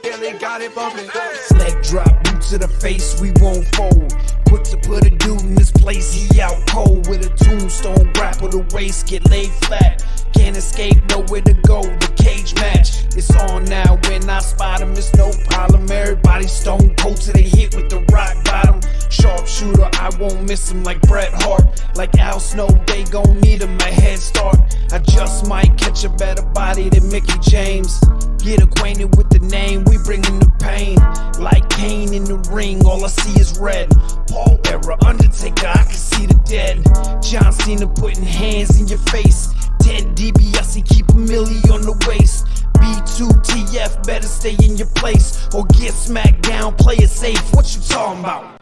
Billy got it bumping. Leg drop, boot to the face, we won't fold. Quick to put a dude in this place, he out cold. With a tombstone, grapple the waist, get laid flat. Can't escape, nowhere to go, the cage match. It's on now, when I spot him, it's no problem. Everybody stone cold till they hit with the rock bottom. Sharpshooter, I won't miss him like Bret Hart. Like Al Snow, they gon' need him a head start. I just might catch a better body than Mickey James. Get acquainted with the name, we bringin' the pain. Like Kane in the ring, all I see is red. Paul era, Undertaker, I can see the dead. John Cena putting hands in your face. 10 DBS, keep a milli on the waist. B2TF, better stay in your place or get smacked down, play it safe. What you talking about?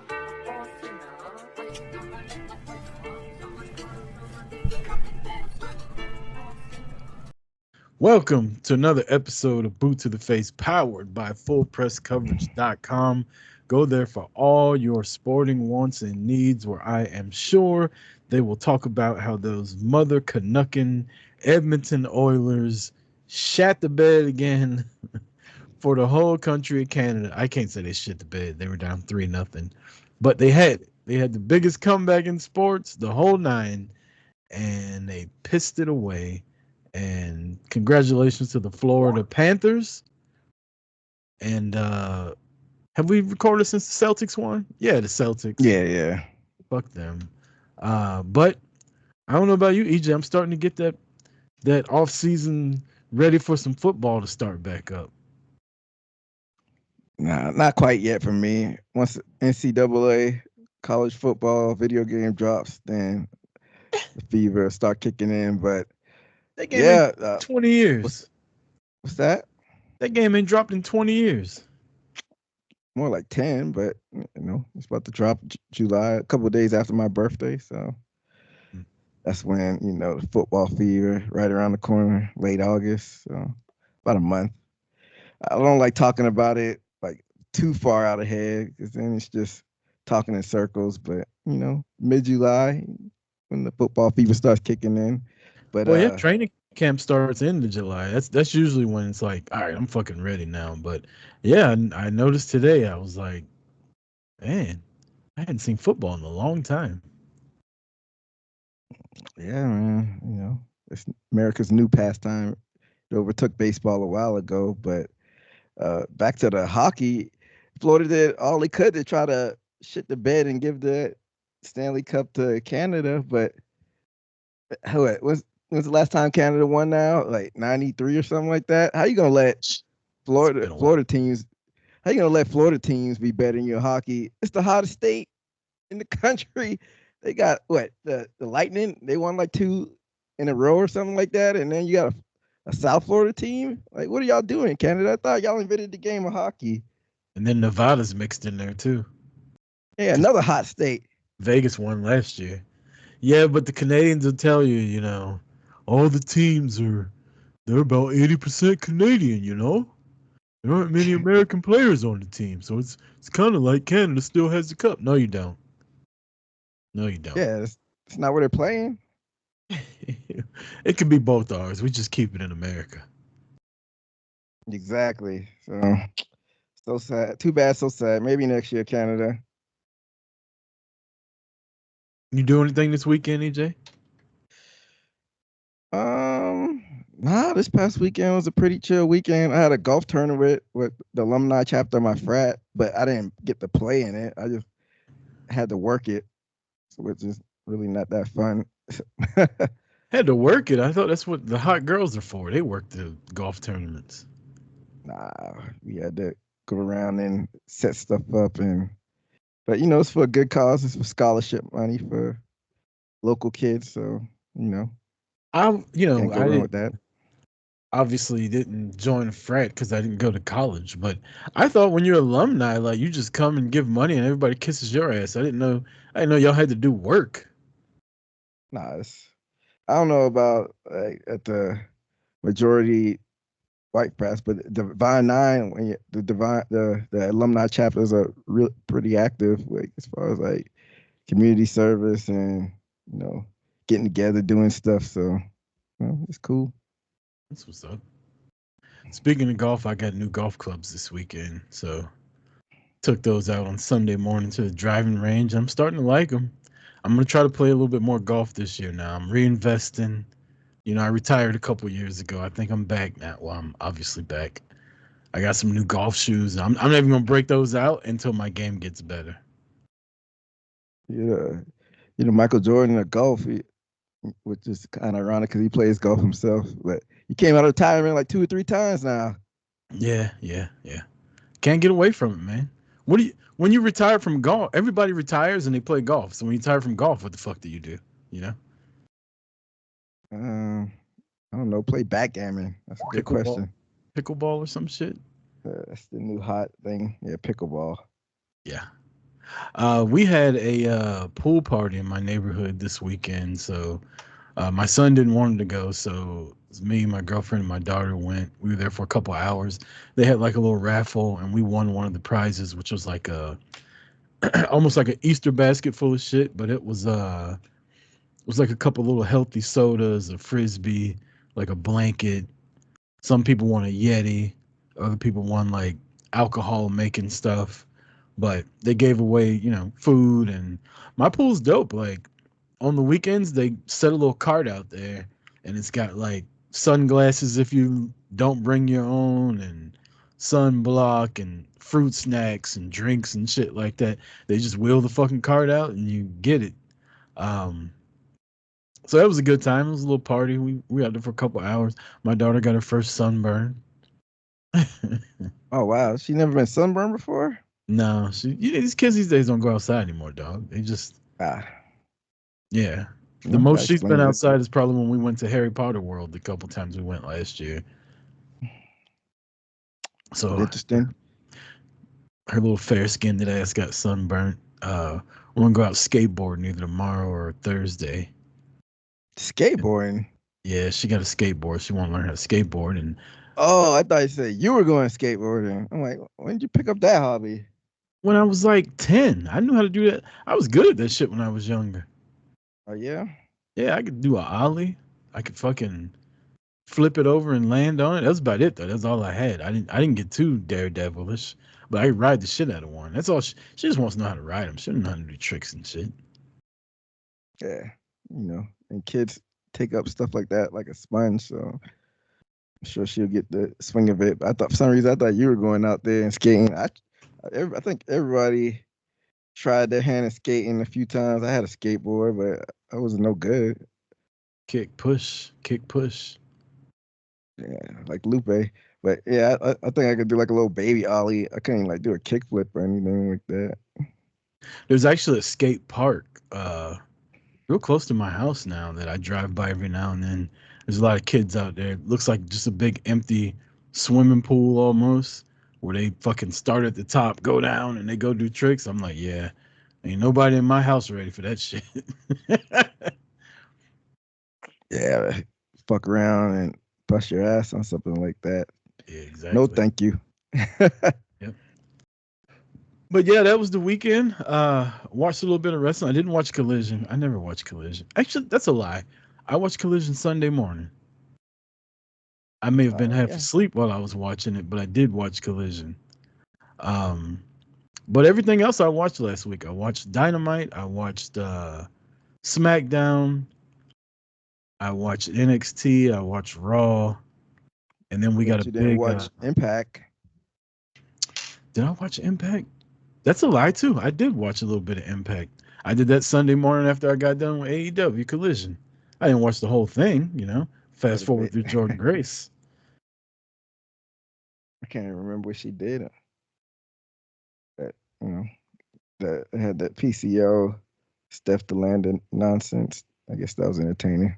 Welcome to another episode of Boot to the Face, powered by FullPressCoverage.com. Go there for all your sporting wants and needs, where I am sure they will talk about how those mother Canuckin Edmonton Oilers shat the bed again for the whole country of Canada. I can't say they shit the bed. They were down 3-0, but they had it. They had the biggest comeback in sports, the whole nine, and they pissed it away. And congratulations to the Florida Panthers. And have we recorded since the Celtics won? Yeah, the Celtics. Yeah. Fuck them. But I don't know about you, EJ. I'm starting to get that off season ready for some football to start back up. Nah, not quite yet for me. Once NCAA college football video game drops, then the fever start kicking in. But That game in 20 years. What's that? That game ain't dropped in 20 years. More like 10, but it's about to drop July, a couple of days after my birthday. So that's when, the football fever right around the corner, late August. So about a month. I don't like talking about it like too far out ahead, because then it's just talking in circles. But, mid-July, when the football fever starts kicking in. But training camp starts end of July. That's usually when it's like, all right, I'm fucking ready now. But yeah, I noticed today, I was like, man, I hadn't seen football in a long time. Yeah, man. It's America's new pastime. It overtook baseball a while ago, but back to the hockey. Florida did all they could to try to shit the bed and give the Stanley Cup to Canada, but when's the last time Canada won now? Like 93 or something like that? How you gonna let Florida teams be better in your hockey? It's the hottest state in the country. They got the Lightning, they won like 2 in a row or something like that, and then you got a South Florida team. Like, what are y'all doing, Canada? I thought y'all invented the game of hockey. And then Nevada's mixed in there too. Yeah, another hot state. Vegas won last year. Yeah, but the Canadians will tell you, all the teams they're about 80% Canadian, There aren't many American players on the team, so it's kind of like Canada still has the cup. No, you don't. No, you don't. Yeah, it's not where they're playing. It could be both ours. We just keep it in America. Exactly. So sad. Too bad, so sad. Maybe next year, Canada. You do anything this weekend, EJ? Nah, this past weekend was a pretty chill weekend. I had a golf tournament with the alumni chapter of my frat, but I didn't get to play in it. I just had to work it, which is really not that fun. Had to work it. I thought that's what the hot girls are for. They work the golf tournaments. Nah, we had to go around and set stuff up, but it's for a good cause. It's for scholarship money for local kids. So I can't go wrong with that. Obviously didn't join a frat because I didn't go to college, but I thought when you're alumni, like, you just come and give money and everybody kisses your ass. I didn't know y'all had to do work. Nah, I don't know about at the majority white press, but Divine Nine, the alumni chapters are pretty active, like, as far as like community service and getting together, doing stuff. So it's cool. That's what's up. Speaking of golf, I got new golf clubs this weekend, so took those out on Sunday morning to the driving range. I'm starting to like them. I'm gonna try to play a little bit more golf this year now. I'm reinvesting. You know, I retired a couple years ago. I think I'm back now. Well, I'm obviously back. I got some new golf shoes. I'm not even gonna break those out until my game gets better. Yeah, Michael Jordan of golf, which is kind of ironic because he plays golf himself. But he came out of retirement like 2 or 3 times now. Yeah. Can't get away from it, man. What do you when you retire from golf? Everybody retires and they play golf. So when you retire from golf, what the fuck do you do? You know, Um, I don't know. Play backgammon. That's a good pickleball, question. pickleball or some shit. That's the new hot thing. Yeah, pickleball. Yeah. We had a pool party in my neighborhood this weekend. So my son didn't want to go, so it was me, my girlfriend, and my daughter went. We were there for a couple hours. They had like a little raffle, and we won one of the prizes, which was like a almost like an Easter basket full of shit. But it was like a couple little healthy sodas, a frisbee, like a blanket. Some people want a Yeti, other people want like alcohol making stuff. But they gave away, food, and my pool's dope. Like on the weekends they set a little cart out there, and it's got like sunglasses if you don't bring your own, and sunblock and fruit snacks and drinks and shit like that. They just wheel the fucking cart out and you get it. um so that was a good time. It was a little party. We out there for a couple hours. My daughter got her first sunburn. Oh wow, she never been sunburned before. No, these kids these days don't go outside anymore, dog. They just, Ah, yeah. The no, most that she's been explains it. outside is probably when we went to Harry Potter World the couple times we went last year. But So interesting. her little fair skinned ass got sunburnt. We're gonna go out skateboarding either tomorrow or Thursday. Skateboarding. Yeah, she got a skateboard. She want to learn how to skateboard. And Oh, I thought you said you were going skateboarding. I'm like, when did you pick up that hobby? when I was like 10, I knew how to do that. I was good at that shit when I was younger. Oh yeah. Yeah, I could do a ollie. I could fucking flip it over and land on it. That's about it though. That's all I had. I didn't get too daredevilish, but I could ride the shit out of one. That's all. She just wants to know how to ride them. She doesn't know how to do tricks and shit. Yeah, and kids take up stuff like that like a sponge. So I'm sure she'll get the swing of it. But I thought for some reason I thought you were going out there and skating. I think everybody tried their hand at skating a few times. I had a skateboard, but I wasn't no good. Kick push, kick push. Yeah, like Lupe. But yeah, I think I could do like a little baby ollie. I couldn't like do a kickflip or anything like that. There's actually a skate park real close to my house now that I drive by every now and then. There's a lot of kids out there. It looks like just a big empty swimming pool almost, where they fucking start at the top, go down, and they go do tricks. I'm like, yeah, ain't nobody in my house ready for that shit. Yeah, fuck around and bust your ass on something like that. Yeah, No, exactly. thank you. Yep. But yeah, that was the weekend. Watched a little bit of wrestling. I didn't watch Collision. I never watched Collision. Actually, that's a lie. I watched Collision Sunday morning. I may have been half Yeah. asleep while I was watching it, but I did watch Collision. Um, but everything else I watched last week. I watched Dynamite. I watched SmackDown. I watched NXT. I watched Raw. And then we got a But you didn't big. watch Impact. Did I watch Impact? That's a lie too. I did watch a little bit of Impact. I did that Sunday morning after I got done with AEW Collision. I didn't watch the whole thing. But Fast if forward it, through Jordan Grace. I can't even remember what she did. But you know, that had that PCO Steph DeLanda nonsense. I guess that was entertaining.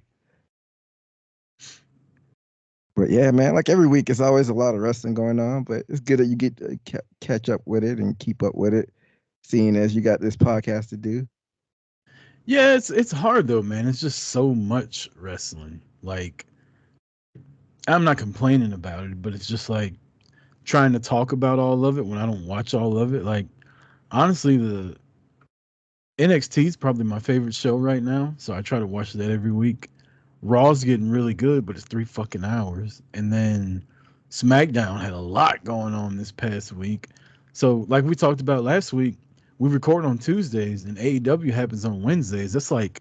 But yeah, man, like every week, it's always a lot of wrestling going on. But it's good that you get to catch up with it and keep up with it, seeing as you got this podcast to do. Yeah, it's hard though, man. It's just so much wrestling. Like I'm not complaining about it, but it's just like trying to talk about all of it when I don't watch all of it. Like honestly, the NXT is probably my favorite show right now, so I try to watch that every week. Raw's getting really good, but it's 3 fucking hours. And then SmackDown had a lot going on this past week. So, like we talked about last week, we record on Tuesdays and AEW happens on Wednesdays. That's like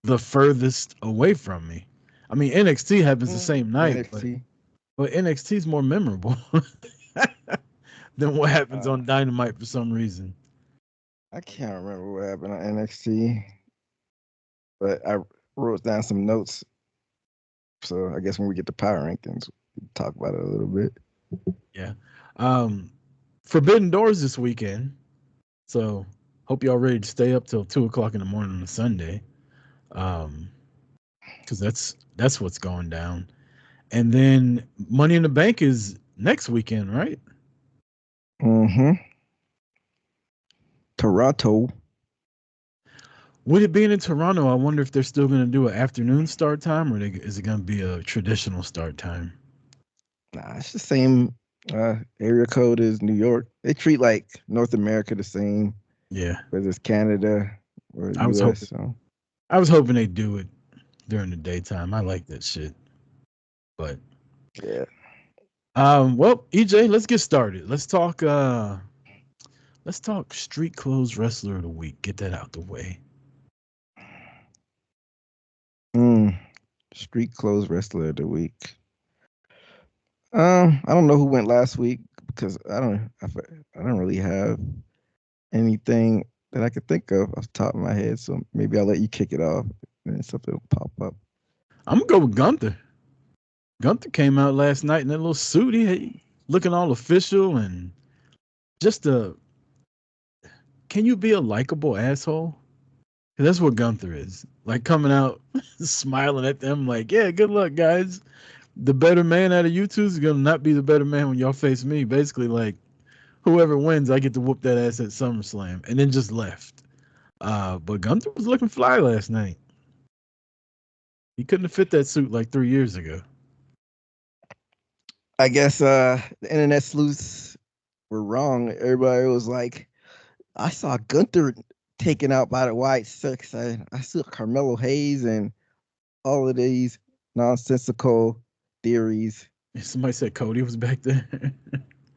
the furthest away from me. I mean, NXT happens the same night, NXT. but NXT is more memorable than what happens Uh, on Dynamite for some reason. I can't remember what happened on NXT, but I wrote down some notes. So I guess when we get to power rankings, we'll talk about it a little bit. Yeah. Forbidden Doors this weekend. So hope y'all ready to stay up till 2 o'clock in the morning on a Sunday. Because that's what's going down. And then Money in the Bank is next weekend, right? Mm-hmm. Toronto. With it being in Toronto, I wonder if they're still going to do an afternoon start time, or is it going to be a traditional start time? Nah, it's the same area code as New York. They treat like North America the same, Yeah, whether it's Canada or I was US. hoping. So I was hoping they'd do it during the daytime. I like that shit. But yeah. well, EJ, let's get started. Let's talk street clothes wrestler of the week. Get that out the way. Street clothes wrestler of the week. I don't know who went last week because I don't really have anything that I could think of off the top of my head. So maybe I'll let you kick it off and then something will pop up. I'm gonna go with Gunther. Gunther came out last night in that little suit. He looking all official and just a. Can you be a likable asshole? 'Cause that's what Gunther is. Like coming out, smiling at them, like, yeah, good luck, guys. The better man out of you two is gonna not be the better man when y'all face me. Basically, like whoever wins, I get to whoop that ass at SummerSlam, and then just left. But Gunther was looking fly last night. He couldn't have fit that suit like 3 years ago. I guess the internet sleuths were wrong. Everybody was like, I saw Gunther taken out by the White Six. I saw Carmelo Hayes and all of these nonsensical theories. Somebody said Cody was back there.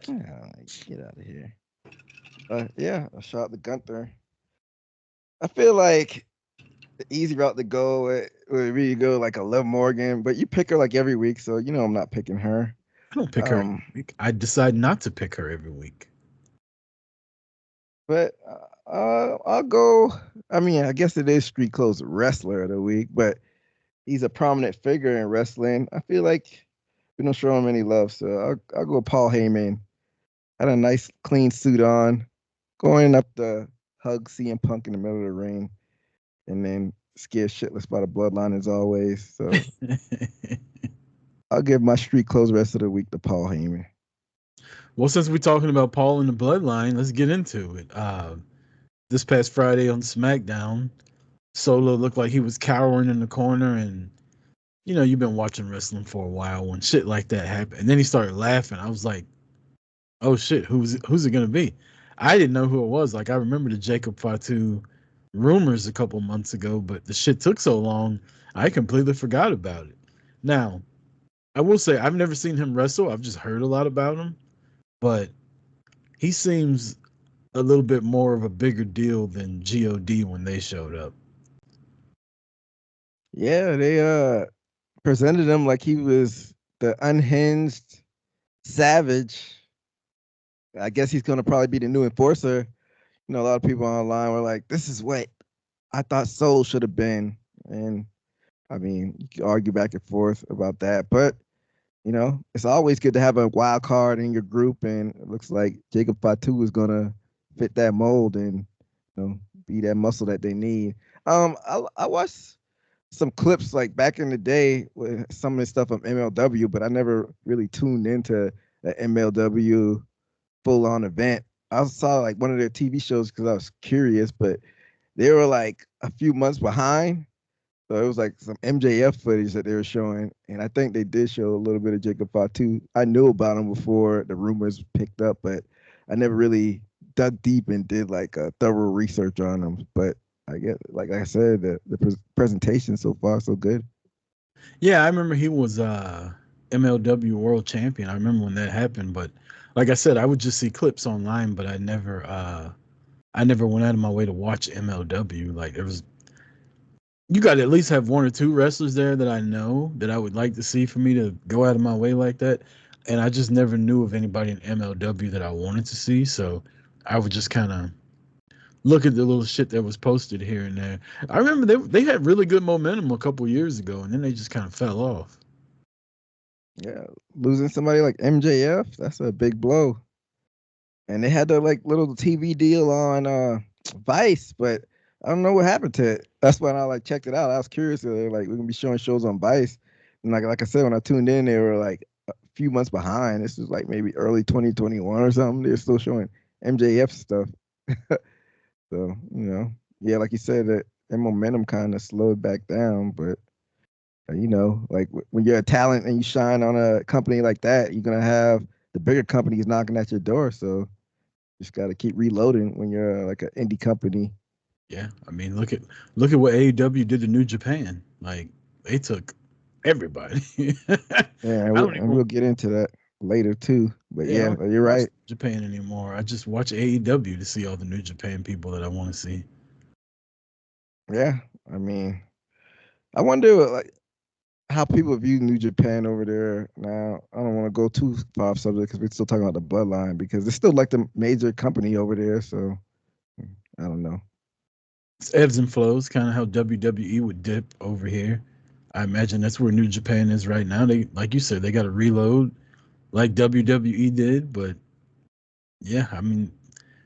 Get out of here. Yeah, I shot the Gunther. I feel like the easy route to go would be to go like a Liv Morgan, but you pick her like every week, so you know I'm not picking her. I don't pick her every week. I decide not to pick her every week. But I'll go. I mean, I guess it is street clothes wrestler of the week, but he's a prominent figure in wrestling. I feel like we don't show him any love, so I'll go Paul Heyman. Had a nice clean suit on, going up the hug CM Punk in the middle of the ring, and then scared shitless by the Bloodline as always. So I'll give my street clothes rest of the week to Paul Heyman. Well, since we're talking about Paul and the Bloodline, let's get into it. This past Friday on SmackDown, Solo looked like he was cowering in the corner, and you know you've been watching wrestling for a while when shit like that happened, and then he started laughing. I was like, "Oh shit, who's it gonna be?" I didn't know who it was. Like I remember the Jacob Fatu rumors a couple months ago, but the shit took so long, I completely forgot about it. Now, I will say I've never seen him wrestle. I've just heard a lot about him, but he seems a little bit more of a bigger deal than God when they showed up. Yeah, they presented him like he was the unhinged savage. I guess he's gonna probably be the new enforcer. You know, a lot of people online were like, "This is what I thought Soul should have been," and I mean, you can argue back and forth about that, but you know, it's always good to have a wild card in your group, and it looks like Jacob Fatu is gonna fit that mold and be that muscle that they need. I watched some clips like back in the day with some of the stuff from MLW, but I never really tuned into the MLW full on event. I saw like one of their TV shows because I was curious, but they were like a few months behind. So it was like some MJF footage that they were showing, and I think they did show a little bit of Jacob Fatu. I knew about him before the rumors picked up, but I never really dug deep and did like a thorough research on him. But I guess, like I said, the presentation so far so good. Yeah, I remember he was MLW World Champion. I remember when that happened, but like I said, I would just see clips online, but I never went out of my way to watch MLW. Like there was, you got to at least have one or two wrestlers there that I know that I would like to see for me to go out of my way like that. And I just never knew of anybody in MLW that I wanted to see, so I would just kind of look at the little shit that was posted here and there. I remember they had really good momentum a couple years ago, and then they just kind of fell off. Yeah, losing somebody like MJF, that's a big blow. And they had the like little TV deal on Vice, but I don't know what happened to it. That's when I like checked it out. I was curious. They're like, we're gonna be showing shows on Vice, and like I said, when I tuned in, they were like a few months behind. This was like maybe early 2021 or something. They're still showing MJF stuff. So yeah, like you said, that their momentum kind of slowed back down, but. Like when you're a talent and you shine on a company like that, you're gonna have the bigger companies knocking at your door. So you just got to keep reloading when you're like an indie company. Yeah, I mean, look at what AEW did to New Japan. Like they took everybody. Yeah, I don't and even we'll get into that later too. But yeah, I yeah, don't you're watch right. Japan anymore. I just watch AEW to see all the New Japan people that I want to see. Yeah, I mean, I wonder like how people view New Japan over there now. I don't want to go too far off subject because we're still talking about the Bloodline because it's still like the major company over there. So I don't know. It's ebbs and flows, kind of how WWE would dip over here. I imagine that's where New Japan is right now. They, like you said, they got to reload like WWE did, but yeah, I mean,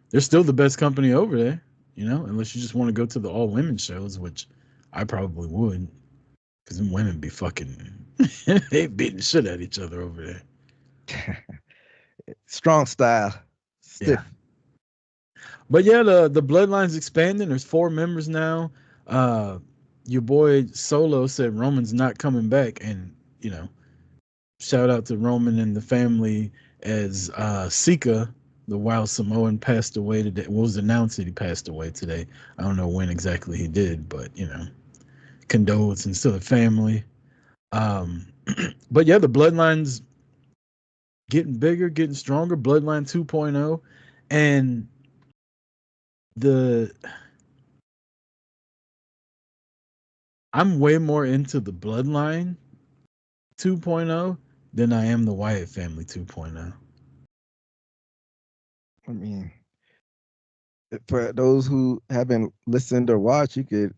they're still the best company over there, unless you just want to go to the all women shows, which I probably would, because them women be fucking, they beating shit at each other over there. Strong style, Yeah. stiff. But yeah, the bloodline's expanding. There's 4 members now. Uh, your boy Solo said Roman's not coming back, and shout out to Roman and the family as Sika, the Wild Samoan, passed away today. It was announced that he passed away today. I don't know when exactly he did, but condolences to the family. Um, but yeah, the bloodline's getting bigger, getting stronger. Bloodline 2.0, and the I'm way more into the Bloodline 2.0 than I am the Wyatt Family 2.0. I mean, for those who haven't listened or watched, you could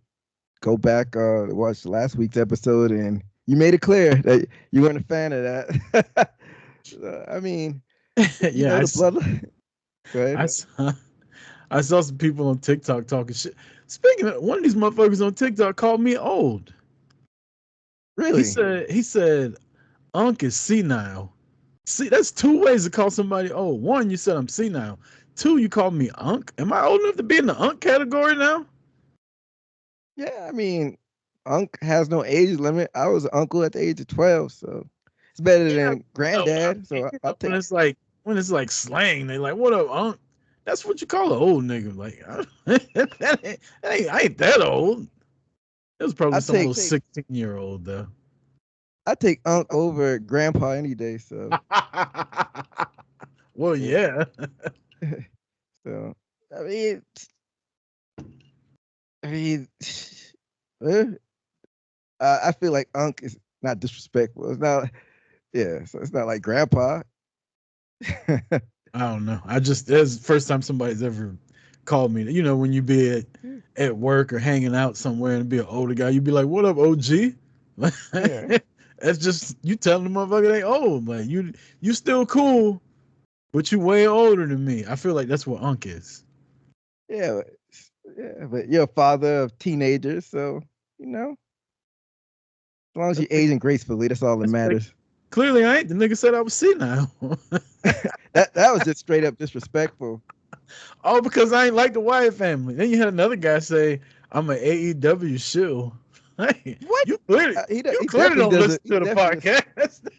go back watch last week's episode, and you made it clear that you weren't a fan of that. I mean, Yeah, the bloodline. Go ahead. I saw, I saw some people on TikTok talking shit. Speaking of, one of these motherfuckers on TikTok called me old. Really? He said Unc is senile. See, that's 2 ways to call somebody old. One, you said I'm senile. Two, you called me Unc. Am I old enough to be in the Unc category now? Yeah, I mean, Unc has no age limit. I was an uncle at the age of 12, so it's better Yeah, than granddad. So I'll when take. it's like slang, they like, "What up, Unc?" That's what you call an old nigga. Like, I ain't that old. It was probably I some take little 16-year-old though. I take Unc over grandpa any day. So Well, yeah. so I mean, I mean, eh, I feel like Unc is not disrespectful. It's not, yeah. So it's not like grandpa. I don't know. That's the first time somebody's ever called me. When you be at work or hanging out somewhere and be an older guy, you be like, "What up, OG?" Yeah, That's just you telling the motherfucker they old. Like you still cool, but you way older than me. I feel like that's what Unc is. yeah, but you're a father of teenagers, so as long as you're Okay, aging gracefully, that's all that matters. clearly, I ain't. The nigga said I was senile. That was just straight up disrespectful. Oh, because I ain't like the Wyatt family. Then you had another guy say I'm an AEW shill. Hey, What? you He clearly definitely don't doesn't. listen to the podcast.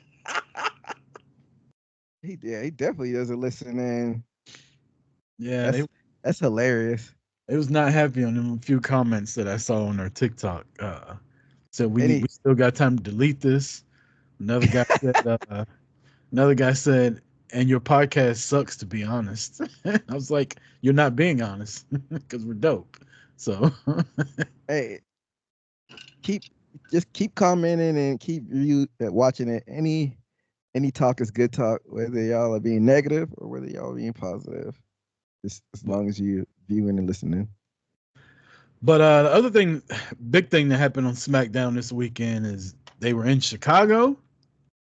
He definitely doesn't listen, and Yeah, that's hilarious. they was not happy on them few comments that I saw on their TikTok. So we And he still got time to delete this. Another guy said. Another guy said, "And your podcast sucks, to be honest." I was like, "You're not being honest, because we're dope." So, Hey, keep just keep commenting and keep watching it. Any talk is good talk, whether y'all are being negative or whether y'all are being positive. Just as long as you viewing and listening. but the other thing, big thing that happened on SmackDown this weekend is they were in Chicago,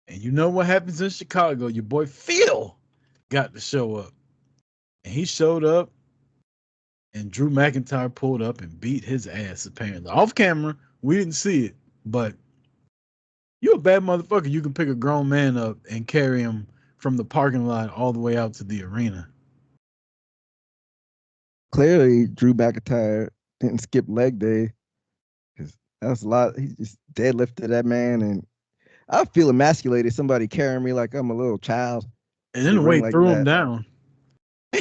and you know what happens in Chicago? Your boy Phil got to show up, and he showed up, and Drew McIntyre pulled up and beat his ass. Apparently, off camera, we didn't see it, but you a bad motherfucker. You can pick a grown man up and carry him from the parking lot all the way out to the arena. Clearly, Drew McIntyre didn't skip leg day because that's a lot. He just deadlifted that man, and I feel emasculated. Somebody carrying me like I'm a little child. And then the The way ring he like threw him that. down,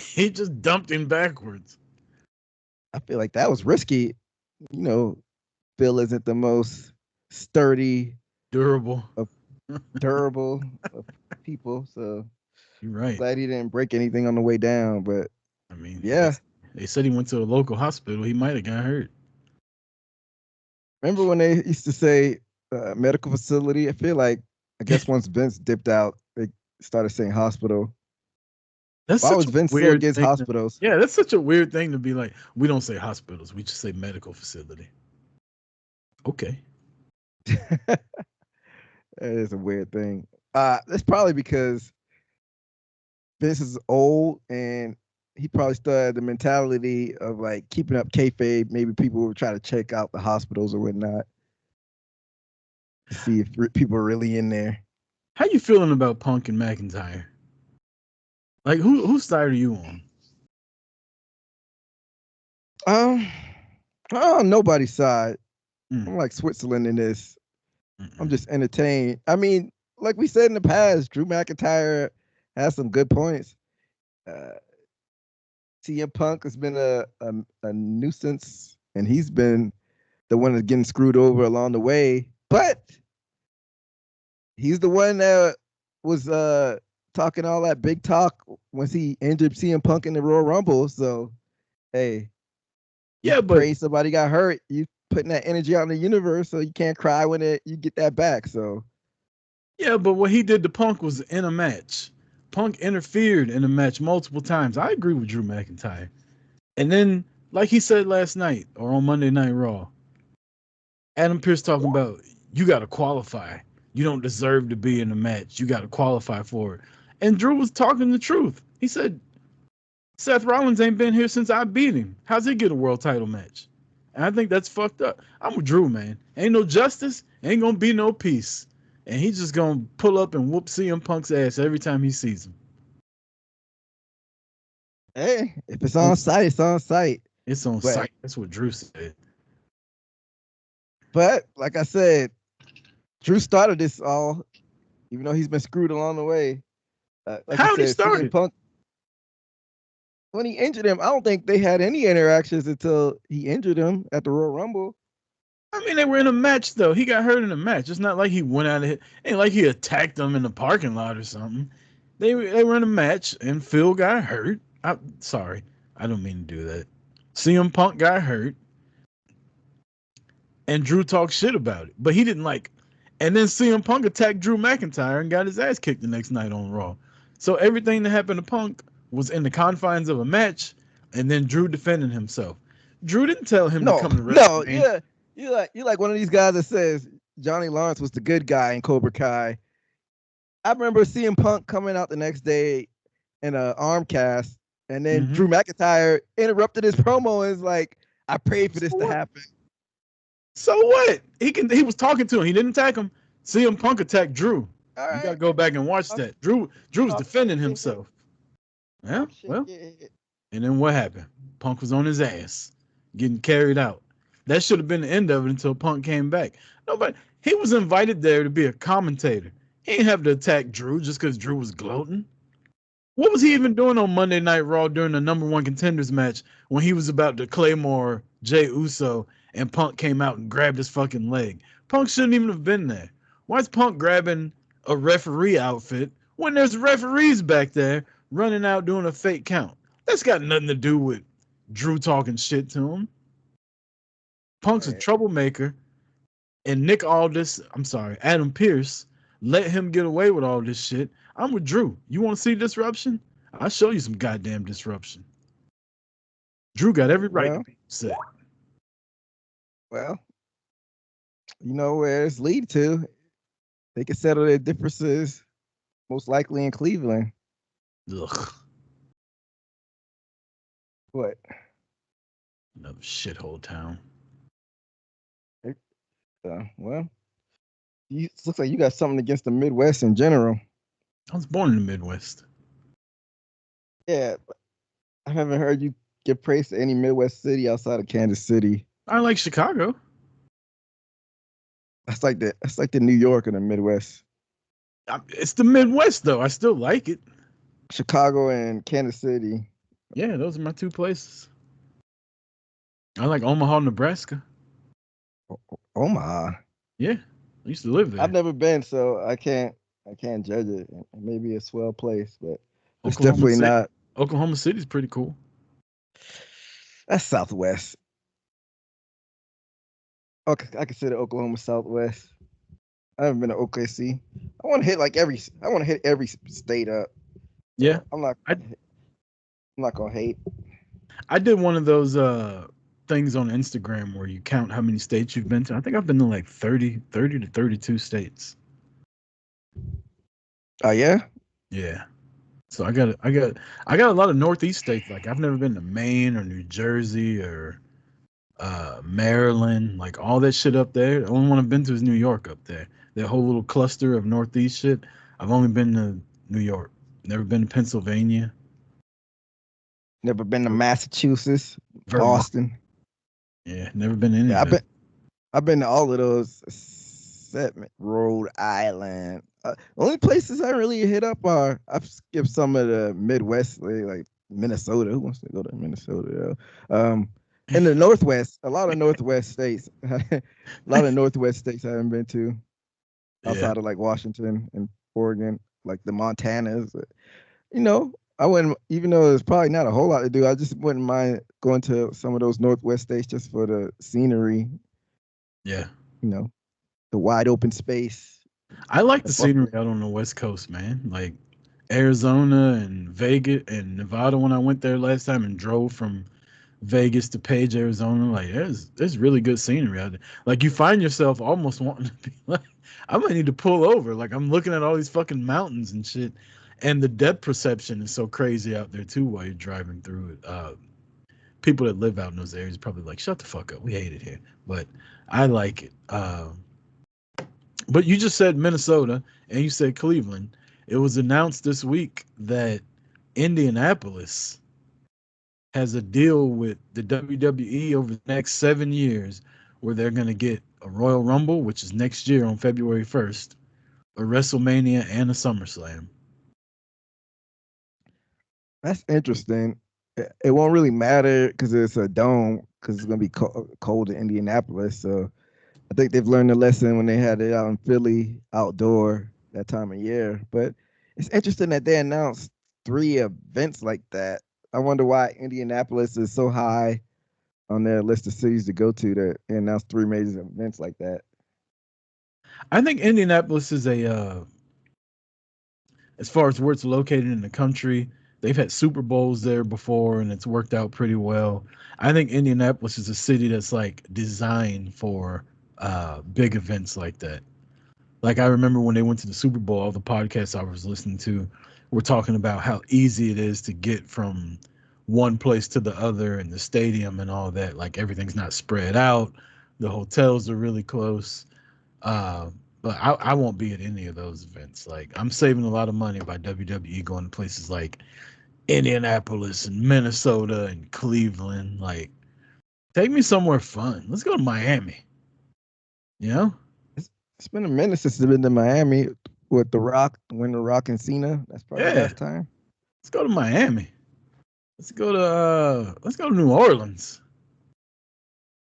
he just dumped him backwards. I feel like that was risky. You know, Phil isn't the most sturdy, Durable. durable of people, so You're right. glad he didn't break anything on the way down. But I mean, yeah, they said he went to a local hospital. He might have got hurt. remember when they used to say medical facility? I feel like I guess once Vince dipped out, they started saying hospital. That's Why such was a Vince still weird against thing. hospitals? Yeah, that's such a weird thing to be like. We don't say hospitals. We just say medical facility. Okay. That is a weird thing. That's probably because Vince is old and he probably still had the mentality of like keeping up kayfabe. Maybe people would try to check out the hospitals or whatnot to see if people are really in there. How you feeling about Punk and McIntyre? Like, whose side are you on? Um, I'm on nobody's side. Mm, I'm like Switzerland in this. I'm mm-mm. just entertained. I mean, like we said in the past, Drew McIntyre has some good points. Uh, CM Punk has been a nuisance, and he's been the one that's getting screwed over along the way. But he's the one that was talking all that big talk once he injured CM Punk in the Royal Rumble. So hey, you Yeah, but pray somebody got hurt. You putting that energy out in the universe, so you can't cry when you get that back. So what he did to Punk was in a match. Punk interfered in a match multiple times. I agree with Drew McIntyre. And then, like he said last night or on Monday Night Raw, Adam Pearce talking about you got to qualify. You don't deserve to be in the match. You got to qualify for it. And Drew was talking the truth. He said, Seth Rollins ain't been here since I beat him. How's he get a world title match? And I think that's fucked up. I'm with Drew, man. Ain't no justice. Ain't going to be no peace. And he's just going to pull up and whoop CM Punk's ass every time he sees him. hey, if it's on site, it's on site. It's on But site. That's what Drew said. but like I said, Drew started this all, even though he's been screwed along the way. Like you How he said, CM started? Punk, when he injured him, I don't think they had any interactions until he injured him at the Royal Rumble. I mean, they were in a match, though. He got hurt in a match. It's not like he went out of it. Ain't like he attacked them in the parking lot or something. They were in a match, and Phil got hurt. Sorry. I don't mean to do that. CM Punk got hurt, and Drew talked shit about it. But he didn't like. And then CM Punk attacked Drew McIntyre and got his ass kicked the next night on Raw. So everything that happened to Punk was in the confines of a match, and then Drew defending himself. Drew didn't tell him to No, come to no, WrestleMania. yeah, you like one of these guys that says Johnny Lawrence was the good guy in Cobra Kai. I remember CM Punk coming out the next day in an arm cast, and then Mm-hmm. Drew McIntyre interrupted his promo and was like, "I prayed for this So to what? happen." So what? He was talking to him. He didn't attack him. CM Punk attacked Drew. All You gotta right, go back and watch that. Drew was defending himself. Yeah, talk shit. well, Yeah. and then what happened? Punk was on his ass, getting carried out. That should have been the end of it until Punk came back. Nobody. He was invited there to be a commentator. He didn't have to attack Drew just because Drew was gloating. What was he even doing on Monday Night Raw during the number one contenders match when he was about to Claymore Jey Uso and Punk came out and grabbed his fucking leg? Punk shouldn't even have been there. Why is Punk grabbing a referee outfit when there's referees back there running out doing a fake count? That's got nothing to do with Drew talking shit to him. Punk's a Right. troublemaker, and Adam Pearce let him get away with all this shit. I'm with Drew. You want to see disruption? I'll show you some goddamn disruption. Drew got every right to Well, be upset. well, you know where it's lead to. They can settle their differences most likely in Cleveland. Ugh, What? another shithole town. Well, it looks like you got something against the Midwest in general. I was born in the Midwest. Yeah, but I haven't heard you give praise to any Midwest city outside of Kansas City. I like Chicago. That's like the New York of the Midwest. It's the Midwest, though. I still like it. Chicago and Kansas City. Yeah, those are my two places. I like Omaha, Nebraska. Omaha. Yeah, I used to live there. I've never been, so I can't judge it. Maybe a swell place, but it's Oklahoma definitely City. not. Oklahoma City's pretty cool. That's Southwest. Okay, I consider Oklahoma Southwest. I haven't been to OKC. I want to hit every state up. Yeah, I'm not. I- I'm not gonna hate. I did one of those things on Instagram where you count how many states you've been to. I think I've been to like 30 to 32 states. Oh yeah. Yeah. So I got a lot of Northeast states. Like I've never been to Maine or New Jersey or Maryland, like all that shit up there. The only one I've been to is New York up there. That whole little cluster of Northeast shit. I've only been to New York. Never been to Pennsylvania. Never been to Massachusetts, Vermont. Boston. Yeah, never been to any Yeah, of that. I've been to all of those except Rhode Island. Only places I really hit up are I've skipped some of the Midwest, like Minnesota. Who wants to go to Minnesota? In the Northwest, a lot of Northwest states, a lot of Northwest states I haven't been to outside of like Washington and Oregon, like the Montanas. You know, I wouldn't, even though there's probably not a whole lot to do, I just wouldn't mind going to some of those Northwest states just for the scenery. Yeah. You know, the wide open space. I like the scenery out on the West Coast, man. Like Arizona and Vegas and Nevada when I went there last time and drove from Vegas to Page, Arizona. Like there's really good scenery out there. Like you find yourself almost wanting to be like, I might need to pull over. Like I'm looking at all these fucking mountains and shit. And the depth perception is so crazy out there too while you're driving through it. People that live out in those areas probably like, shut the fuck up. We hate it here. But I like it. But you just said Minnesota and you said Cleveland. It was announced this week that Indianapolis has a deal with the WWE over the next 7 years where they're going to get a Royal Rumble, which is next year on February 1st, a WrestleMania, and a SummerSlam. That's interesting. It won't really matter because it's a dome, because it's going to be cold in Indianapolis. So I think they've learned a lesson when they had it out in Philly outdoor that time of year. But it's interesting that they announced 3 events like that. I wonder why Indianapolis is so high on their list of cities to go to that they announced 3 major events like that. I think Indianapolis is as far as where it's located in the country, they've had Super Bowls there before and it's worked out pretty well. I think Indianapolis is a city that's like designed for big events like that. Like I remember when they went to the Super Bowl, all the podcasts I was listening to were talking about how easy it is to get from one place to the other and the stadium and all that. Like everything's not spread out. The hotels are really close. But I won't be at any of those events. Like I'm saving a lot of money by WWE going to places like Indianapolis and Minnesota and Cleveland. Like take me somewhere fun. Let's go to Miami. You know? It's been a minute since they've been to Miami with The Rock, when The Rock and Cena. That's probably the last time. Let's go to Miami. Let's go to New Orleans.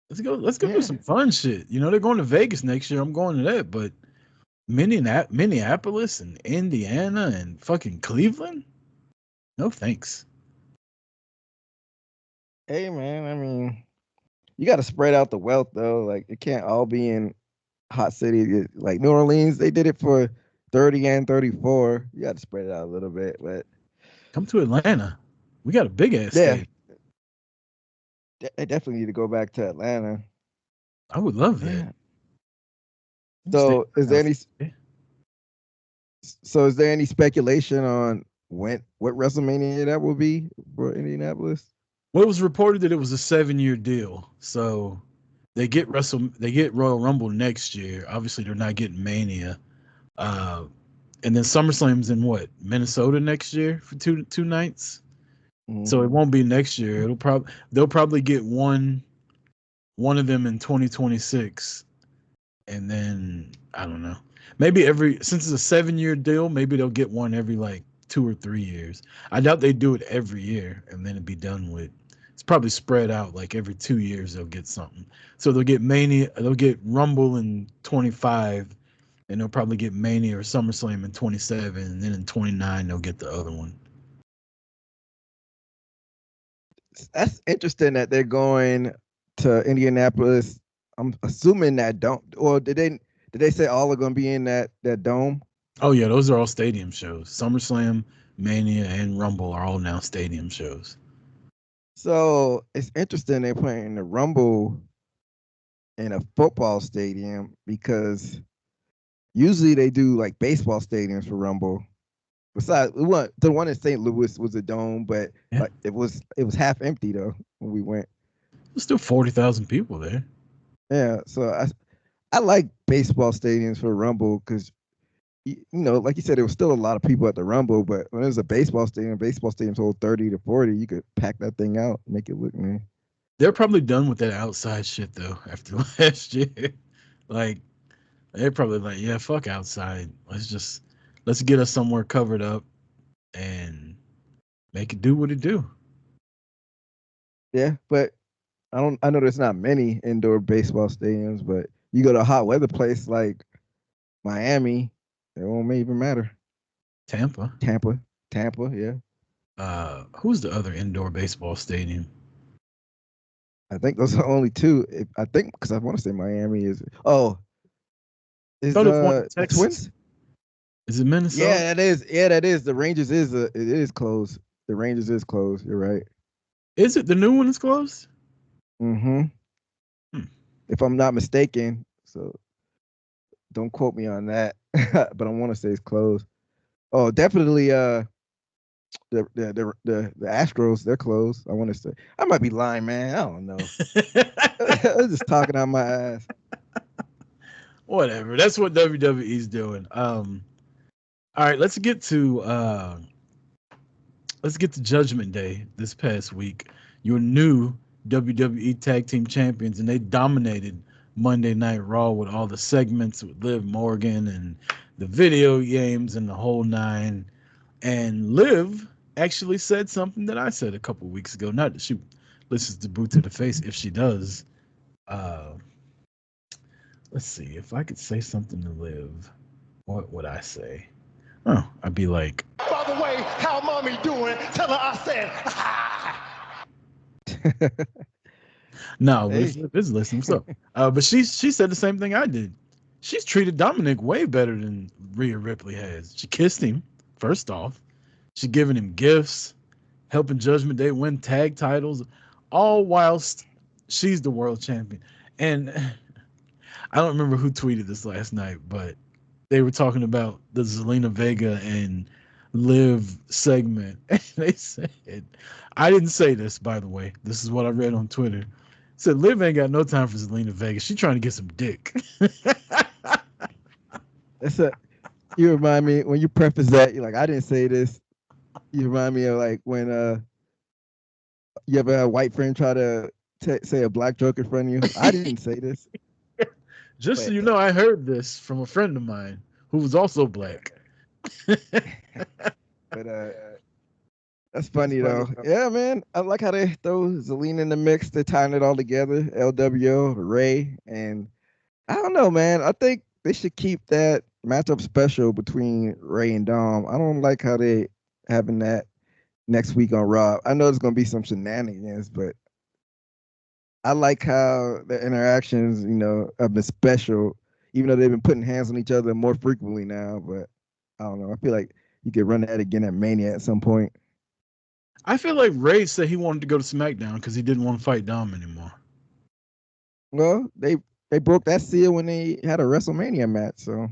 Let's go do some fun shit. You know, they're going to Vegas next year. I'm going to that, but Minneapolis and Indiana and fucking Cleveland? No thanks. Hey man, I mean, you got to spread out the wealth though. Like it can't all be in hot city like New Orleans. They did it for 30 and 34. You got to spread it out a little bit, but Come to Atlanta. We got a big ass yeah, state. they definitely need to go back to Atlanta. I would love that. Yeah. So is there any is there any speculation on what WrestleMania that will be for Indianapolis? Well, it was reported that it was a 7-year deal. So they get Royal Rumble next year. Obviously, they're not getting Mania. And then SummerSlam's in what, Minnesota next year for two nights. So it won't be next year. They'll probably get one of them in 2026, and then I don't know. Maybe since it's a 7-year deal, maybe they'll get one every like 2 or 3 years. I doubt they do it every year and then it'd be done with. It's probably spread out like every 2 years they'll get something. So they'll get Rumble in 25, and they'll probably get Mania or SummerSlam in 27, and then in 29 they'll get the other one. That's interesting that they're going to Indianapolis. I'm assuming that did they say all are going to be in that dome? Oh yeah, those are all stadium shows. SummerSlam, Mania, and Rumble are all now stadium shows. So it's interesting they're playing the Rumble in a football stadium because usually they do like baseball stadiums for Rumble. Besides, the one in St. Louis was a dome, but like, it was half empty though when we went. There's still 40,000 people there. Yeah, so I like baseball stadiums for Rumble because like you said, there was still a lot of people at the Rumble, but when there's a baseball stadiums hold 30 to 40. You could pack that thing out, make it look nice. They're probably done with that outside shit though after last year. Like they're probably like, yeah, fuck outside. Let's get us somewhere covered up and make it do what it do. Yeah, but I know there's not many indoor baseball stadiums, but you go to a hot weather place like Miami, it won't even matter. Tampa, yeah. Who's the other indoor baseball stadium? I think those are only two. I think because I want to say Miami is. Oh, is the Twins? Is it Minnesota? Yeah, that is. Yeah, that is. The Rangers it is closed. The Rangers is closed. You're right. Is it the new one is closed? Mm-hmm. If I'm not mistaken, so don't quote me on that. But I want to say it's closed. Oh, definitely. The Astros, they're closed. I want to say. I might be lying, man. I don't know. I'm just talking out my ass. Whatever. That's what WWE's doing. All right, let's get to Judgment Day this past week. Your new WWE Tag Team Champions, and they dominated Monday Night Raw with all the segments with Liv Morgan and the video games and the whole nine. And Liv actually said something that I said a couple weeks ago. Not that she listens to Boot to the Face. If she does, let's see. If I could say something to Liv, what would I say? Oh, I'd be like, by the way, how mommy doing? Tell her I said, no, hey. Liz listening. What's up? But she said the same thing I did. She's treated Dominic way better than Rhea Ripley has. She kissed him, first off. She's giving him gifts, helping Judgment Day win tag titles, all whilst she's the world champion. And I don't remember who tweeted this last night, but they were talking about the Zelina Vega and Liv segment. And they said, I didn't say this, by the way. This is what I read on Twitter. It said, Liv ain't got no time for Zelina Vega. She's trying to get some dick. You remind me, when you preface that, you're like, I didn't say this. You remind me of like when you ever had a white friend try to say a black joke in front of you. I didn't say this. Just so you know, I heard this from a friend of mine who was also black. But that's funny though. Yeah, man. I like how they throw Zelina in the mix. They're tying it all together. LWO, Ray, and I don't know, man. I think they should keep that matchup special between Ray and Dom. I don't like how they having that next week on Raw. I know there's gonna be some shenanigans, but I like how the interactions, have been special, even though they've been putting hands on each other more frequently now. But I don't know. I feel like you could run that again at Mania at some point. I feel like Ray said he wanted to go to SmackDown because he didn't want to fight Dom anymore. Well, they broke that seal when they had a WrestleMania match. So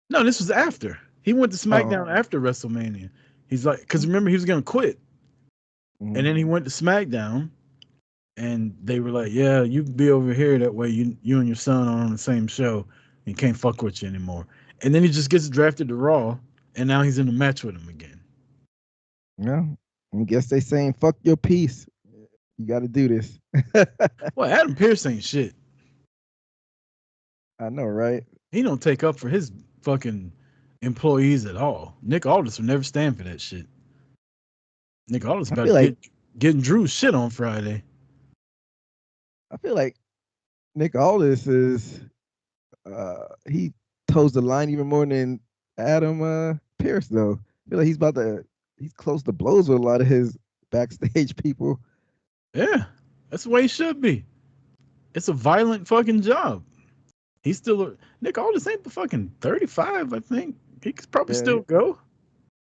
no, this was after he went to SmackDown after WrestleMania. He's like, because remember he was gonna quit, and then he went to SmackDown, and they were like, "Yeah, you can be over here. That way, you and your son are on the same show. And can't fuck with you anymore." And then he just gets drafted to Raw, and now he's in a match with him again. Yeah, I guess they saying fuck your piece. You got to do this. Well, Adam Pearce ain't shit. I know, right? He don't take up for his fucking employees at all. Nick Aldis will never stand for that shit. Nick Aldis about to getting Drew's shit on Friday. I feel like Nick Aldis is he toes the line even more than Adam Pearce though. I feel like he's close to blows with a lot of his backstage people. Yeah, that's the way he should be. It's a violent fucking job. He's still Nick Aldis ain't the fucking 35, I think. He could probably still go.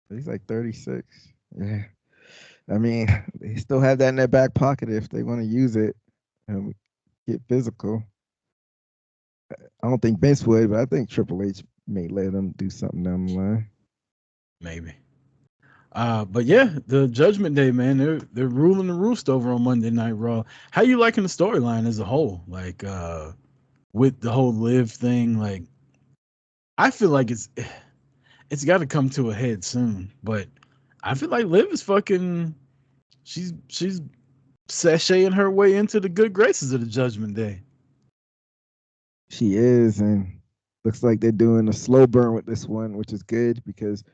He's like 36. Yeah. I mean, they still have that in their back pocket if they want to use it and get physical. I don't think Vince would, but I think Triple H may let him do something down the line. Maybe. But yeah, the Judgment Day, man, they're ruling the roost over on Monday Night Raw. How you liking the storyline as a whole? Like with the whole Liv thing, like I feel like it's got to come to a head soon. But I feel like Liv is fucking she's sashaying her way into the good graces of the Judgment Day. She is, and looks like they're doing a slow burn with this one, which is good because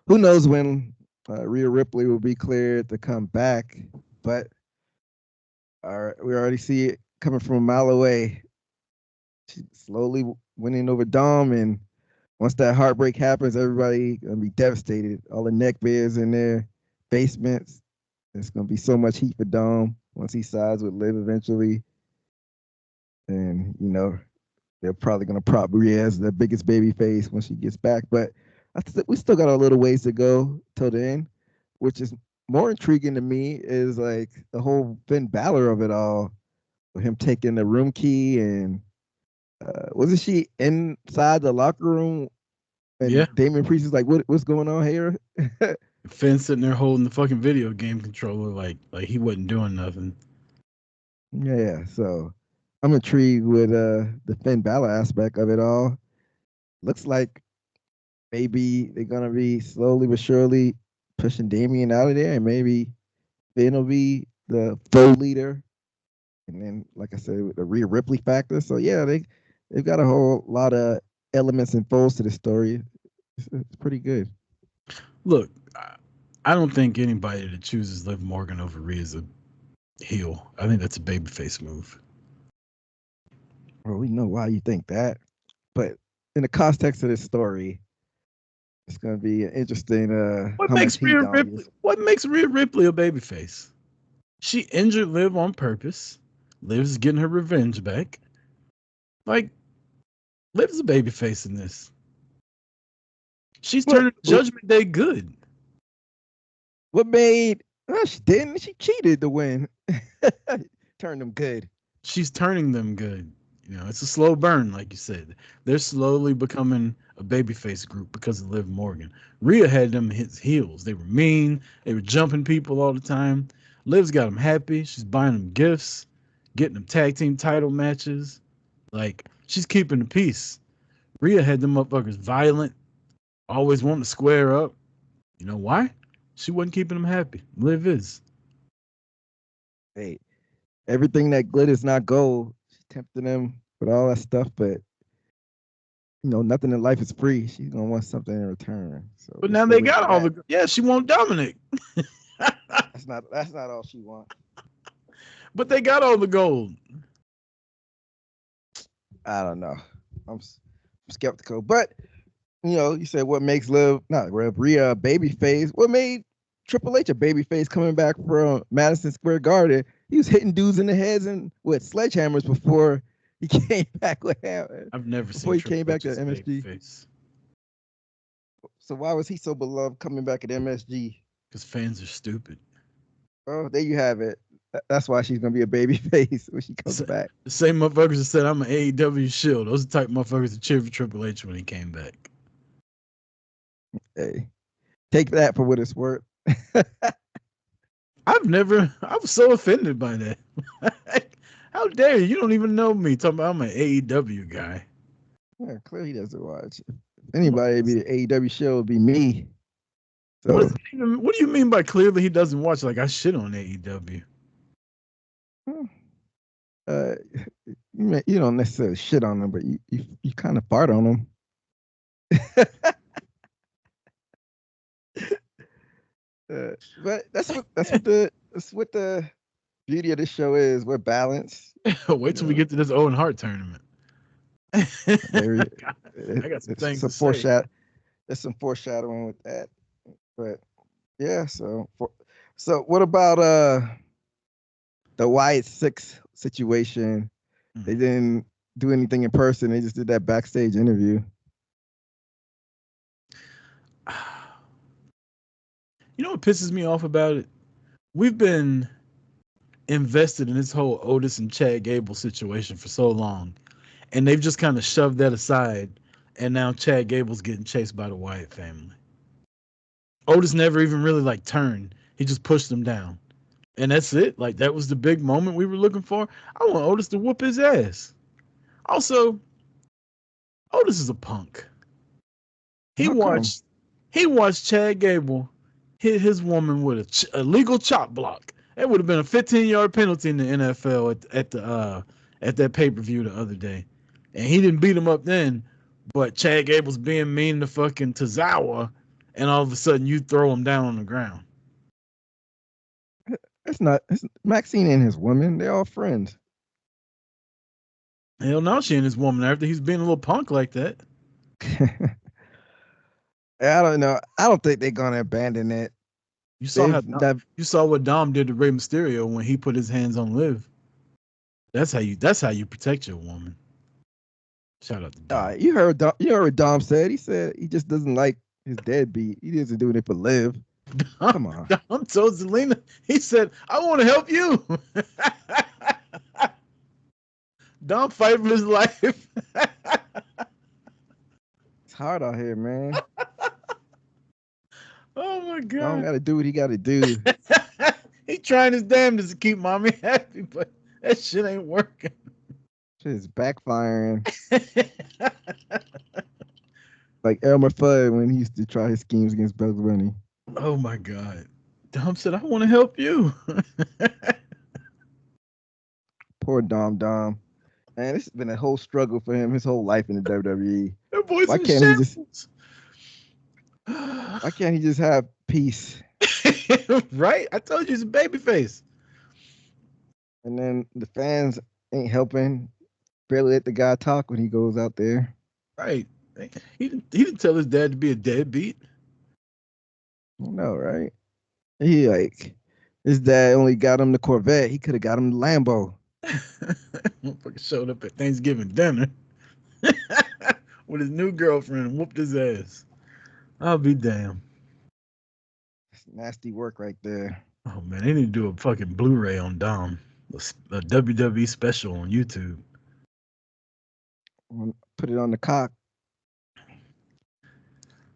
who knows when Rhea Ripley will be cleared to come back. But we already see it coming from a mile away. She's slowly winning over Dom, and once that heartbreak happens, everybody gonna be devastated. All the neckbeards in their basements. There's gonna be so much heat for Dom once he sides with Liv eventually. And they're probably gonna prop Rhea as the biggest baby face when she gets back. But we still got a little ways to go till the end, which is more intriguing to me is like the whole Finn Balor of it all, with him taking the room key and wasn't she inside the locker room? And yeah, Damian Priest is like, what's going on here? Finn sitting there holding the fucking video game controller like he wasn't doing nothing. Yeah, so I'm intrigued with the Finn Balor aspect of it all. Looks like maybe they're gonna be slowly but surely pushing Damian out of there, and maybe Finn will be the full leader. And then, like I said, with the Rhea Ripley factor. So yeah, they've got a whole lot of elements and folds to the story. It's pretty good. Look, I don't think anybody that chooses Liv Morgan over Rhea is a heel. I think that's a babyface move. Well, we know why you think that, but in the context of this story, it's going to be interesting. What makes Rhea Ripley a babyface? She injured Liv on purpose. Liv's getting her revenge back. Like, Liv's a babyface in this. She's turning Judgment Day good. What made? She didn't. She cheated to win. Turned them good. She's turning them good. It's a slow burn, like you said. They're slowly becoming a babyface group because of Liv Morgan. Rhea had them his heels. They were mean. They were jumping people all the time. Liv's got them happy. She's buying them gifts, getting them tag team title matches. Like, she's keeping the peace. Rhea had them motherfuckers violent, always wanting to square up. You know why? She wasn't keeping them happy. Liv is. Hey, everything that glitters not gold. She's tempting them with all that stuff, but nothing in life is free. She's gonna want something in return. So, but now they got all the. Yeah, she won't Dominic. That's not all she wants. But they got all the gold. I don't know. I'm skeptical, but You said what makes Rhea a baby face. What made Triple H a baby face coming back from Madison Square Garden? He was hitting dudes in the heads and with sledgehammers before he came back with hammer. I've never Before seen he came Triple back to H as a baby MSG. face. So why was he so beloved coming back at MSG? Because fans are stupid. Oh, there you have it. That's why she's gonna be a baby face when she comes back. The same motherfuckers that said I'm an AEW shield. Those are the type of motherfuckers that cheered for Triple H when he came back. Hey, take that for what it's worth. I was so offended by that. How dare you? You don't even know me. Talking about I'm an AEW guy. Yeah, clearly he doesn't watch. If anybody be the AEW show, would be me. So, what do you mean by clearly he doesn't watch? Like I shit on AEW. You don't necessarily shit on them, but you kind of fart on them. But that's what the beauty of this show is. We're balanced. Wait till we get to this Owen Hart tournament. I got some things to say. There's some foreshadowing with that. But yeah, so what about the Wyatt Six situation? Mm-hmm. They didn't do anything in person. They just did that backstage interview. You know what pisses me off about it? We've been invested in this whole Otis and Chad Gable situation for so long, and they've just kind of shoved that aside, and now Chad Gable's getting chased by the Wyatt family. Otis never even really turned. He just pushed them down. And that's it. That was the big moment we were looking for. I want Otis to whoop his ass. Also, Otis is a punk. He watched Chad Gable hit his woman with a legal chop block. It would have been a 15-yard penalty in the NFL at that pay-per-view the other day. And he didn't beat him up then, but Chad Gable's being mean to fucking Tozawa, and all of a sudden you throw him down on the ground. It's Maxine and his woman. They're all friends. Hell no, she and his woman after he's being a little punk like that. I don't know. I don't think they're gonna abandon it. You saw what Dom did to Rey Mysterio when he put his hands on Liv. That's how you protect your woman. Shout out to Dom. You heard what Dom said. He said he just doesn't like his deadbeat. He isn't doing it for Liv. Come on. Dom told Zelina, he said, I want to help you. Dom fight for his life. It's hard out here, man. Oh my God. Dom got to do what he got to do. He trying his damnedest to keep mommy happy, but that shit ain't working. Shit is backfiring. Like Elmer Fudd when he used to try his schemes against Bugs Bunny. Oh my God. Dom said, I want to help you. Poor Dom. Man, this has been a whole struggle for him his whole life in the WWE. That boy's Why can't he just have peace? Right? I told you he's a babyface. And then the fans ain't helping. Barely let the guy talk when he goes out there. Right. He didn't tell his dad to be a deadbeat. No, right? His dad only got him the Corvette. He could have got him the Lambo. Motherfucker showed up at Thanksgiving dinner with his new girlfriend and whooped his ass. I'll be damned. It's nasty work right there. Oh man, they need to do a fucking Blu-ray on Dom, a WWE special on YouTube. Put it on the cock.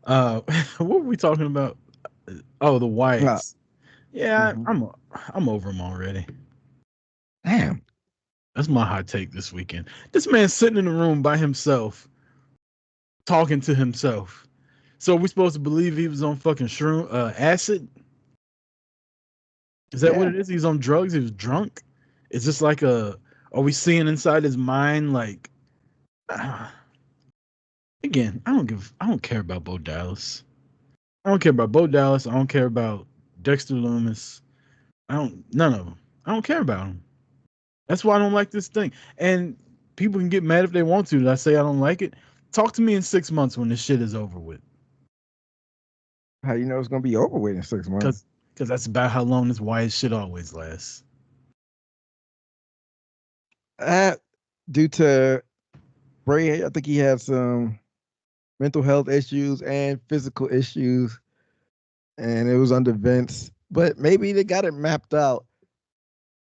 What were we talking about? Oh, the Wyatts. Yeah, mm-hmm. I'm over him already. Damn. That's my hot take this weekend. This man's sitting in a room by himself, talking to himself. So are we supposed to believe he was on fucking acid? Is that what it is? He's on drugs? He was drunk? Is this are we seeing inside his mind again, I don't care about Bo Dallas. I don't care about Bo Dallas. I don't care about Dexter Lumis. None of them. I don't care about them. That's why I don't like this thing. And people can get mad if they want to. Did I say I don't like it? Talk to me in 6 months when this shit is over with. How you know it's gonna be over with in 6 months? Because that's about how long this Wyatt shit always lasts. Due to Bray, I think he had some mental health issues and physical issues, and it was under Vince. But maybe they got it mapped out.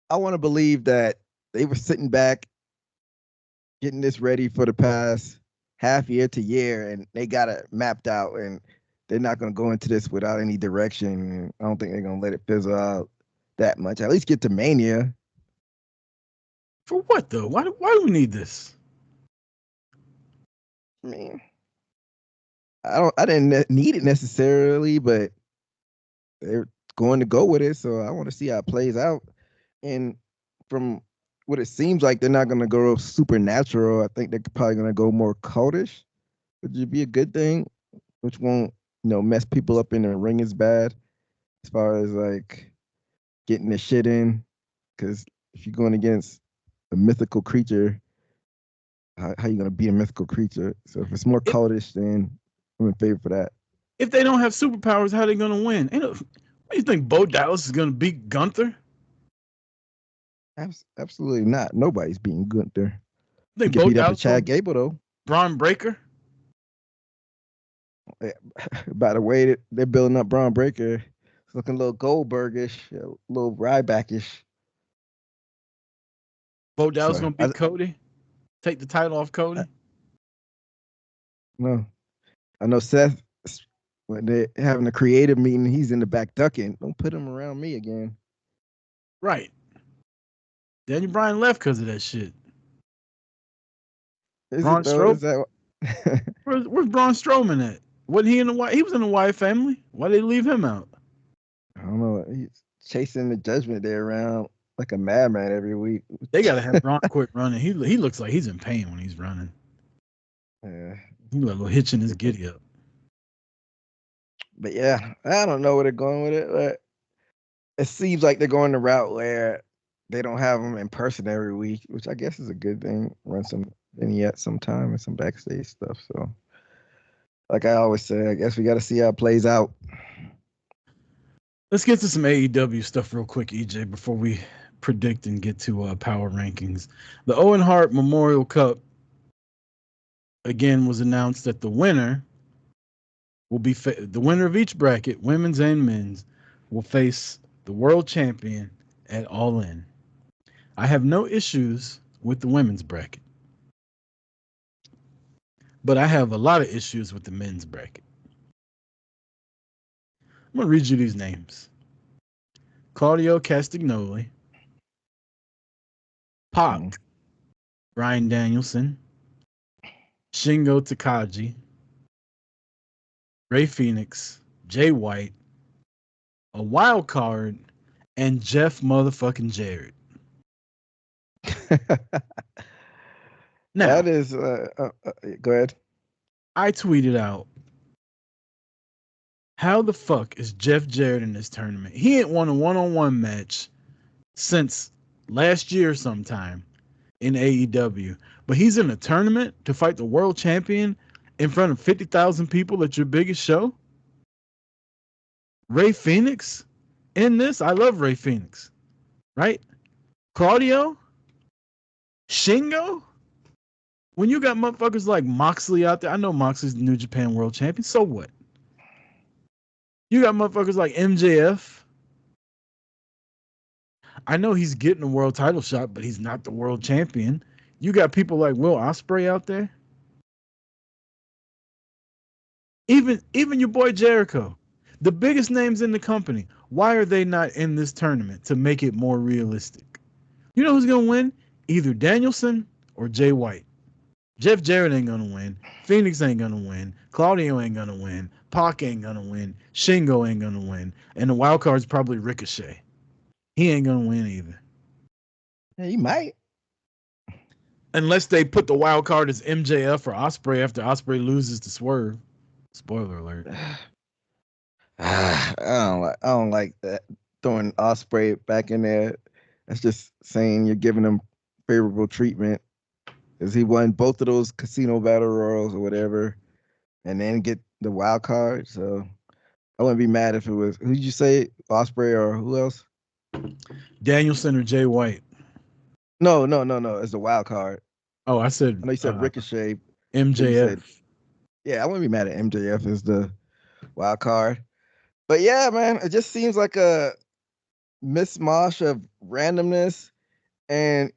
I want to believe that they were sitting back, getting this ready for the past half year to year, and they got it mapped out, and they're not going to go into this without any direction. I don't think they're going to let it fizzle out that much. At least get to Mania. For what though? Why do we need this? I mean, I didn't need it necessarily, but they're going to go with it, so I want to see how it plays out. And from what it seems like, they're not going to go supernatural. I think they're probably going to go more cultish, which would be a good thing, which won't, mess people up in the ring as bad as far as like getting the shit in. Because if you're going against a mythical creature, how you going to be a mythical creature? So if it's more cultish, then I'm in favor for that. If they don't have superpowers, how are they going to win? What do you think, Bo Dallas is going to beat Gunther? Absolutely not. Nobody's beating Gunther. They can beat up Chad Gable, though. Braun Breaker? By the way, they're building up Braun Breaker. It's looking a little Goldbergish, a little Rybackish. Bo Dallas going to beat Cody? Take the title off Cody? No. I know Seth, when they're having a creative meeting, he's in the back ducking. Don't put him around me again. Right. Daniel Bryan left because of that shit. Braun Strowman? Where's Braun Strowman at? Wasn't he in the Wyatt? He was in the Wyatt family. Why did they leave him out? I don't know. He's chasing the Judgment Day around like a madman every week. They gotta have Braun quit running. He looks like he's in pain when he's running. Yeah. He got a little hitch in his giddy up. But yeah, I don't know where they're going with it. But it seems like they're going the route where they don't have them in person every week, which I guess is a good thing. Run some vignettes sometime and some backstage stuff. So, like I always say, I guess we got to see how it plays out. Let's get to some AEW stuff real quick, EJ, before we predict and get to power rankings. The Owen Hart Memorial Cup again was announced that the winner will be the winner of each bracket, women's and men's, will face the world champion at All In. I have no issues with the women's bracket, but I have a lot of issues with the men's bracket. I'm going to read you these names. Claudio Castagnoli, Pac, Bryan Danielson, Shingo Takagi, Ray Phoenix, Jay White, a wild card, and Jeff motherfucking Jarrett. Now, that is, go ahead. I tweeted out, how the fuck is Jeff Jarrett in this tournament? He ain't won a one-on-one match since last year sometime in AEW, but he's in a tournament to fight the world champion in front of 50,000 people at your biggest show? Ray Phoenix in this? I love Ray Phoenix, right? Claudio? Shingo? When you got motherfuckers like Moxley out there, I know Moxley's the New Japan World Champion, so what? You got motherfuckers like MJF. I know he's getting a world title shot, but he's not the world champion. You got people like Will Ospreay out there. Even your boy Jericho. The biggest names in the company. Why are they not in this tournament to make it more realistic? You know who's going to win? Either Danielson or Jay White. Jeff Jarrett ain't going to win. Phoenix ain't going to win. Claudio ain't going to win. Pac ain't going to win. Shingo ain't going to win. And the wild card's probably Ricochet. He ain't going to win either. Yeah, he might. Unless they put the wild card as MJF or Ospreay after Ospreay loses to Swerve. Spoiler alert. I don't like that. Throwing Ospreay back in there. That's just saying you're giving him favorable treatment. Because he won both of those casino battle royals or whatever, and then get the wild card. So I wouldn't be mad if it was, who did you say, Osprey or who else? Danielson or Jay White. No. It's the wild card. Oh, I said I know you said Ricochet. MJF. Said, yeah, I wouldn't be mad at MJF as the wild card. But yeah, man, it just seems like a mismatch of randomness, and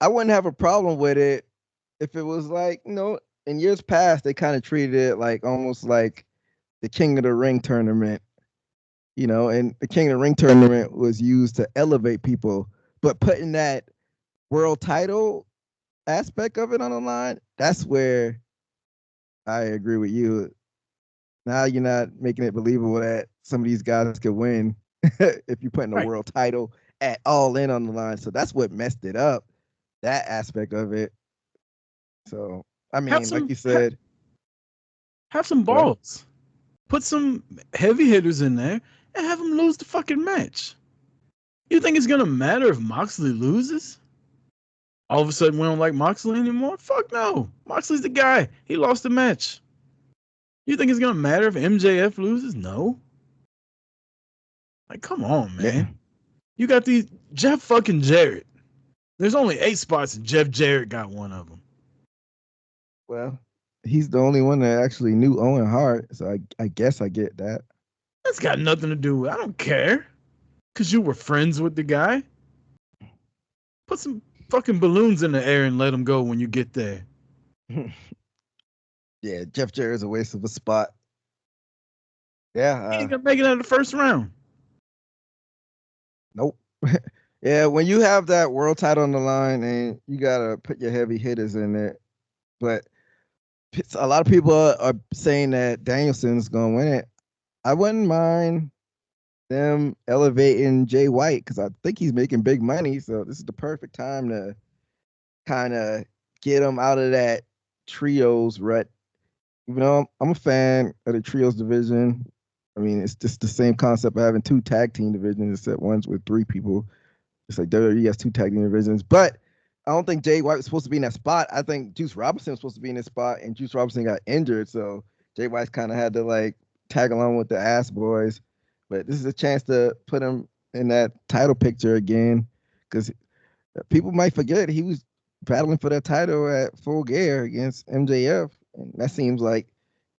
I wouldn't have a problem with it if it was like, in years past they kind of treated it like almost like the King of the Ring tournament, and the King of the Ring tournament was used to elevate people, but putting that world title aspect of it on the line, that's where I agree with you. Now you're not making it believable that some of these guys could win if you're putting a world title at All In on the line. So that's what messed it up, that aspect of it. So, I mean, like you said, have some balls. Put some heavy hitters in there and have them lose the fucking match. You think it's going to matter if Moxley loses? All of a sudden we don't like Moxley anymore? Fuck no. Moxley's the guy. He lost the match. You think it's going to matter if MJF loses? No. Like, come on, man. Yeah. You got these Jeff fucking Jarrett. There's only 8 spots and Jeff Jarrett got one of them. Well, he's the only one that actually knew Owen Hart, so I guess I get that. That's got nothing to do with it. I don't care. Because you were friends with the guy. Put some fucking balloons in the air and let him go when you get there. Yeah, Jeff Jarrett's a waste of a spot. Yeah. He ain't gonna make it out of the first round. Nope. Yeah, when you have that world title on the line and you gotta put your heavy hitters in there, but a lot of people are saying that Danielson's gonna win it. I wouldn't mind them elevating Jay White because I think he's making big money. So this is the perfect time to kind of get him out of that trios rut. Even though I'm a fan of the trios division. I mean, it's just the same concept of having 2 tag team divisions, except one's with 3 people. It's like WWE has 2 tag team divisions. But I don't think Jay White was supposed to be in that spot. I think Juice Robinson was supposed to be in this spot, and Juice Robinson got injured. So Jay White kind of had to like tag along with the Ass Boys. But this is a chance to put him in that title picture again, because people might forget he was battling for that title at Full Gear against MJF. And that seems like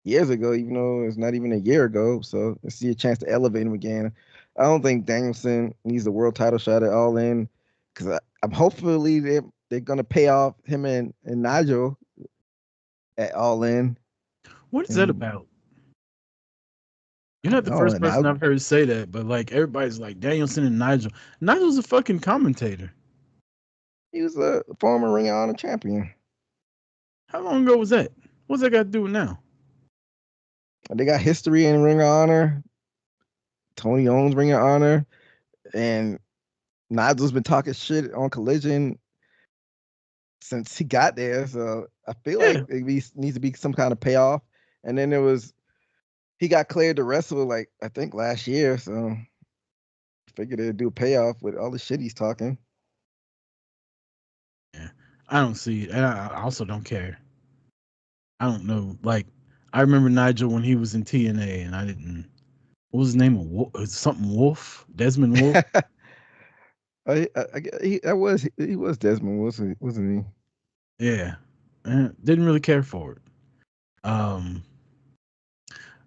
years ago, even though it's not even a year ago. So let's see a chance to elevate him again. I don't think Danielson needs a world title shot at All In, because I'm hopefully they're gonna pay off him and Nigel at All In. What is that about? You're not the first person I've heard say that, but like everybody's like Danielson and Nigel. Nigel's a fucking commentator. He was a former Ring of Honor champion. How long ago was that? What's that got to do with now? They got history in Ring of Honor. Tony owns Ring of Honor, and Nigel's been talking shit on Collision since he got there. So I feel like it needs to be some kind of payoff. And then he got cleared to wrestle like I think last year. So I figured they'd do a payoff with all the shit he's talking. Yeah, I don't see it, and I also don't care. I don't know. Like, I remember Nigel when he was in TNA, and I didn't. What was his name? Something Wolf? Desmond Wolf? He was Desmond, wasn't he? Yeah, didn't really care for it.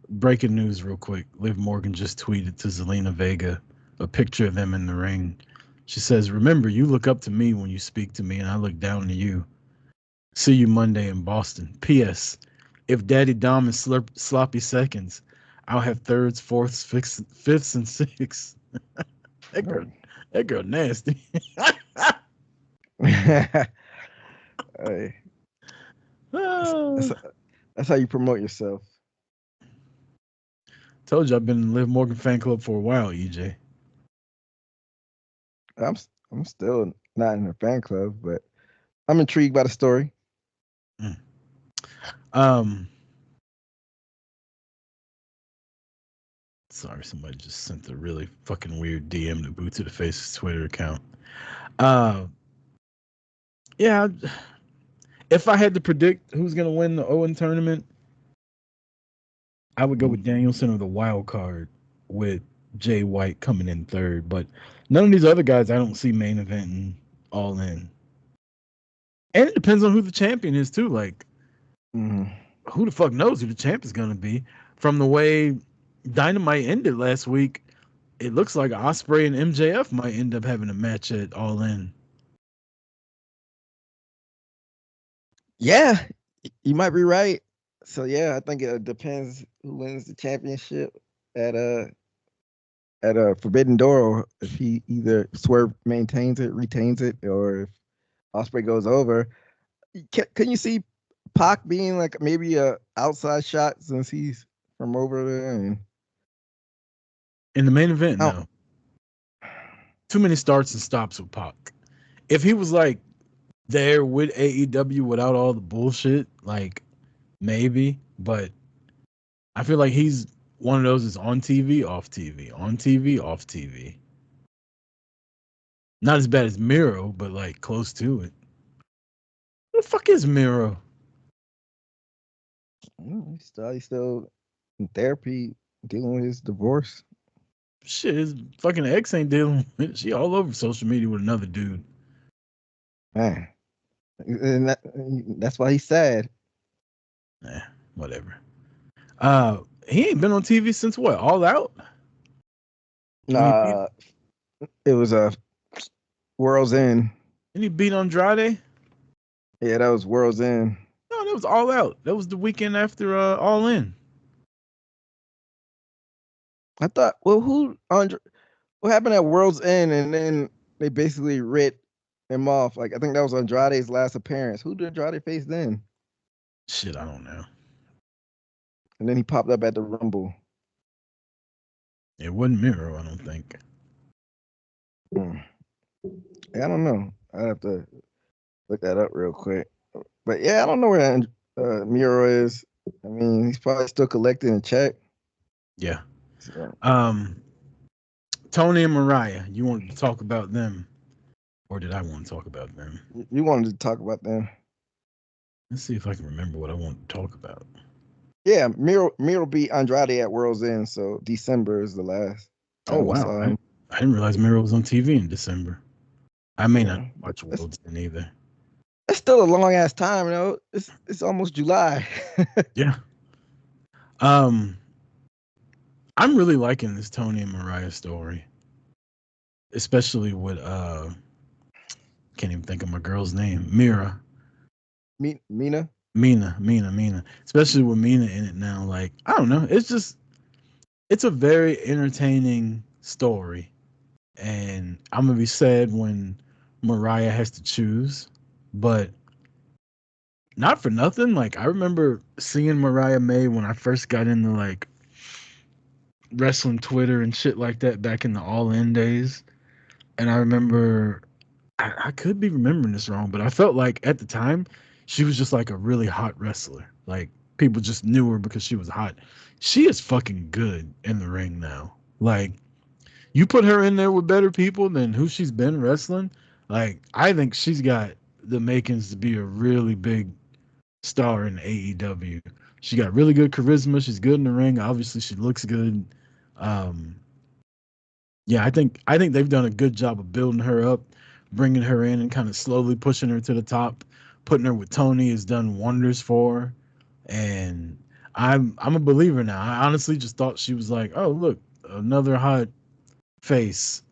Breaking news, real quick. Liv Morgan just tweeted to Zelina Vega a picture of them in the ring. She says, "Remember, you look up to me when you speak to me, and I look down to you. See you Monday in Boston. P.S. If Daddy Dom is sloppy seconds, I'll have thirds, fourths, fifths, and sixths." That girl nasty. Hey. That's how you promote yourself. Told you I've been in the Liv Morgan fan club for a while, EJ. I'm still not in her fan club, but I'm intrigued by the story. Sorry, somebody just sent a really fucking weird DM to Boot to the Face's Twitter account. Yeah, If I had to predict who's gonna win the Owen tournament, I would go with Danielson or the wild card with Jay White coming in third. But none of these other guys I don't see main eventing All In. And it depends on who the champion is too. Like, who the fuck knows who the champ is gonna be? From the way Dynamite ended last week, it looks like Osprey and MJF might end up having a match at All In. Yeah, you might be right. So yeah, I think it depends who wins the championship at Forbidden Door, or if he either Swerve maintains it, retains it, or if Osprey goes over. Can you see Pac being like maybe a outside shot since he's from over there? And In the main event, no. Too many starts and stops with Pac. If he was like there with AEW without all the bullshit, like maybe, but I feel like he's one of those that's on TV, off TV, on TV, off TV. Not as bad as Miro, but like close to it. What the fuck is Miro? He's still in therapy, dealing with his divorce. Shit, his fucking ex ain't dealing with it. She all over social media with another dude. Man, and that's why he's sad. Whatever. He ain't been on TV since what? All Out? Nah, it was a World's End. Didn't he beat Andrade? Yeah, that was World's End. No, that was All Out. That was the weekend after All In. I thought, well, what happened at World's End, and then they basically writ him off. Like, I think that was Andrade's last appearance. Who did Andrade face then? Shit, I don't know. And then he popped up at the Rumble. It wasn't Miro, I don't think. I don't know. I have to look that up real quick. But yeah, I don't know where Miro is. I mean, he's probably still collecting a check. Yeah. So. Tony and Mariah, you wanted to talk about them, or did I want to talk about them? You wanted to talk about them. Let's see if I can remember what I want to talk about. Yeah, Miro beat Andrade at World's End, so December is the last. Oh wow! I didn't realize Miro was on TV in December. I may not watch World's End either. It's still a long ass time, you know. It's almost July. Yeah. I'm really liking this Tony and Mariah story, especially with can't even think of my girl's name, Mira. Mina. Especially with Mina in it now. Like, I don't know. It's a very entertaining story. And I'm going to be sad when Mariah has to choose. But not for nothing. Like, I remember seeing Mariah May when I first got into, like, wrestling Twitter and shit like that back in the All In days. And I remember, I could be remembering this wrong, but I felt like at the time, she was just like a really hot wrestler. Like, people just knew her because she was hot. She is fucking good in the ring now. Like, you put her in there with better people than who she's been wrestling. Like, I think she's got the makings to be a really big star in AEW. She got really good charisma. She's good in the ring. Obviously, she looks good. Yeah, I think they've done a good job of building her up, bringing her in and kind of slowly pushing her to the top. Putting her with Tony has done wonders for her, and I'm a believer now. I honestly just thought she was like, oh look, another hot face,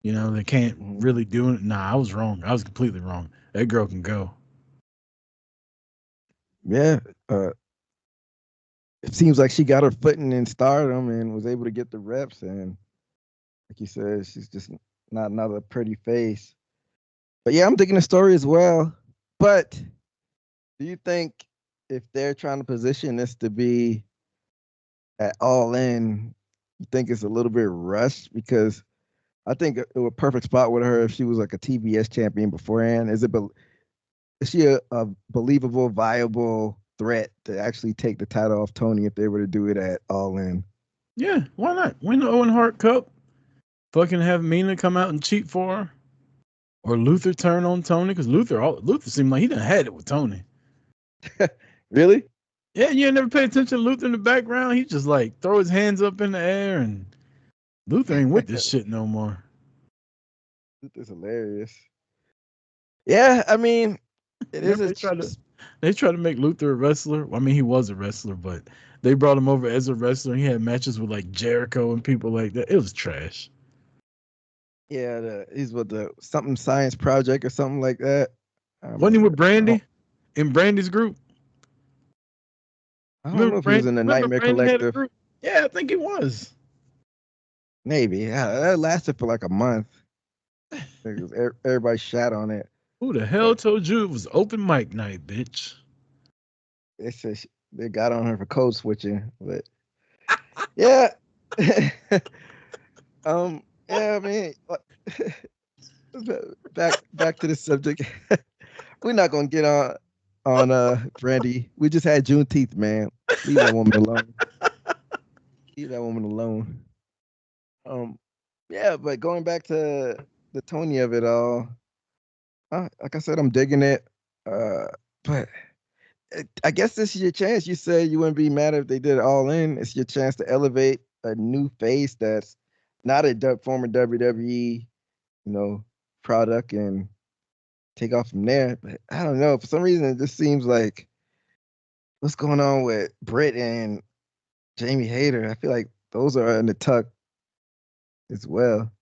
you know, they can't really do it. Nah, I was wrong. I was completely wrong. That girl can go. Yeah, it seems like she got her footing in stardom and was able to get the reps. And like you said, she's just not another pretty face. But yeah, I'm digging the story as well. But do you think if they're trying to position this to be at All In, you think it's a little bit rushed? Because I think it was a perfect spot with her if she was like a TBS champion beforehand. Is she a believable, viable threat to actually take the title off Tony if they were to do it at All In? Yeah, why not? Win the Owen Hart Cup. Fucking have Mina come out and cheat for her. Or Luther turn on Tony, because Luther seemed like he done had it with Tony. Really? Yeah, you ain't never pay attention to Luther in the background. He just like throw his hands up in the air, and Luther ain't with this shit no more. This is hilarious. Yeah, I mean, it is Remember they tried to make Luther a wrestler. Well, I mean, he was a wrestler, but they brought him over as a wrestler. And he had matches with like Jericho and people like that. It was trash. yeah. He's with the something science project or something like that. I Wasn't he with remember. Brandy in Brandy's group? I don't know if he was in the Remember Nightmare Brandy had a Collective. group? Yeah, I think he was. Maybe. Yeah, that lasted for like a month. Everybody shat on it. Who the hell But told you it was open mic night, bitch? they said they got on her for code switching. But yeah. Yeah, I mean, back to the subject. We're not gonna get on Brandy. We just had Juneteenth, man. Leave that woman alone. Leave that woman alone. Um, yeah, but going back to the Tony of it all, like I said, I'm digging it. But I guess this is your chance. You said you wouldn't be mad if they did it all in. It's your chance to elevate a new face that's not a former WWE, product and take off from there. But I don't know. For some reason, it just seems like what's going on with Britt and Jamie Hayter. I feel like those are in the tuck as well.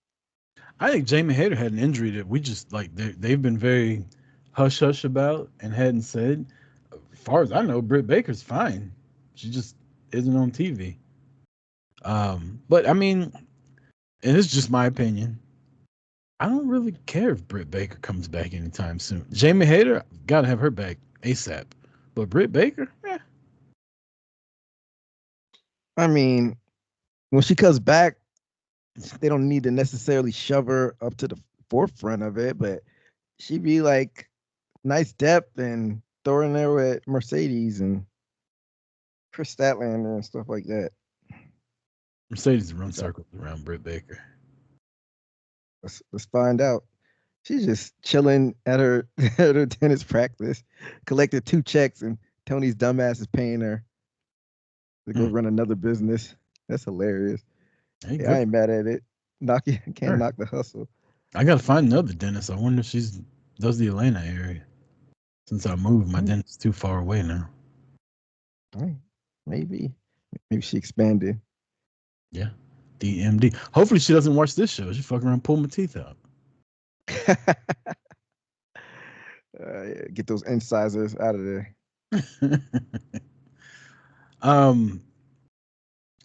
I think Jamie Hayter had an injury that we just like they've been very hush hush about and hadn't said. As far as I know, Britt Baker's fine. She just isn't on TV. But I mean, and it's just my opinion. I don't really care if Britt Baker comes back anytime soon. Jamie Hayter, gotta have her back ASAP. But Britt Baker, I mean, when she comes back, they don't need to necessarily shove her up to the forefront of it, but she'd be like nice depth and throw her in there with Mercedes and Chris Statlander and stuff like that. Mercedes run circles around Britt Baker. Let's find out. She's just chilling at her at her tennis practice, collected 2 checks, and Tony's dumbass is paying her to go run another business. That's hilarious. Hey, I ain't mad at it. Can't knock the hustle. I gotta find another dentist. I wonder if she's does the Atlanta area. Since I moved, my dentist's too far away now. Maybe she expanded. Yeah, DMD. Hopefully she doesn't watch this show. She fucking around, pull my teeth out. Get those incisors out of there.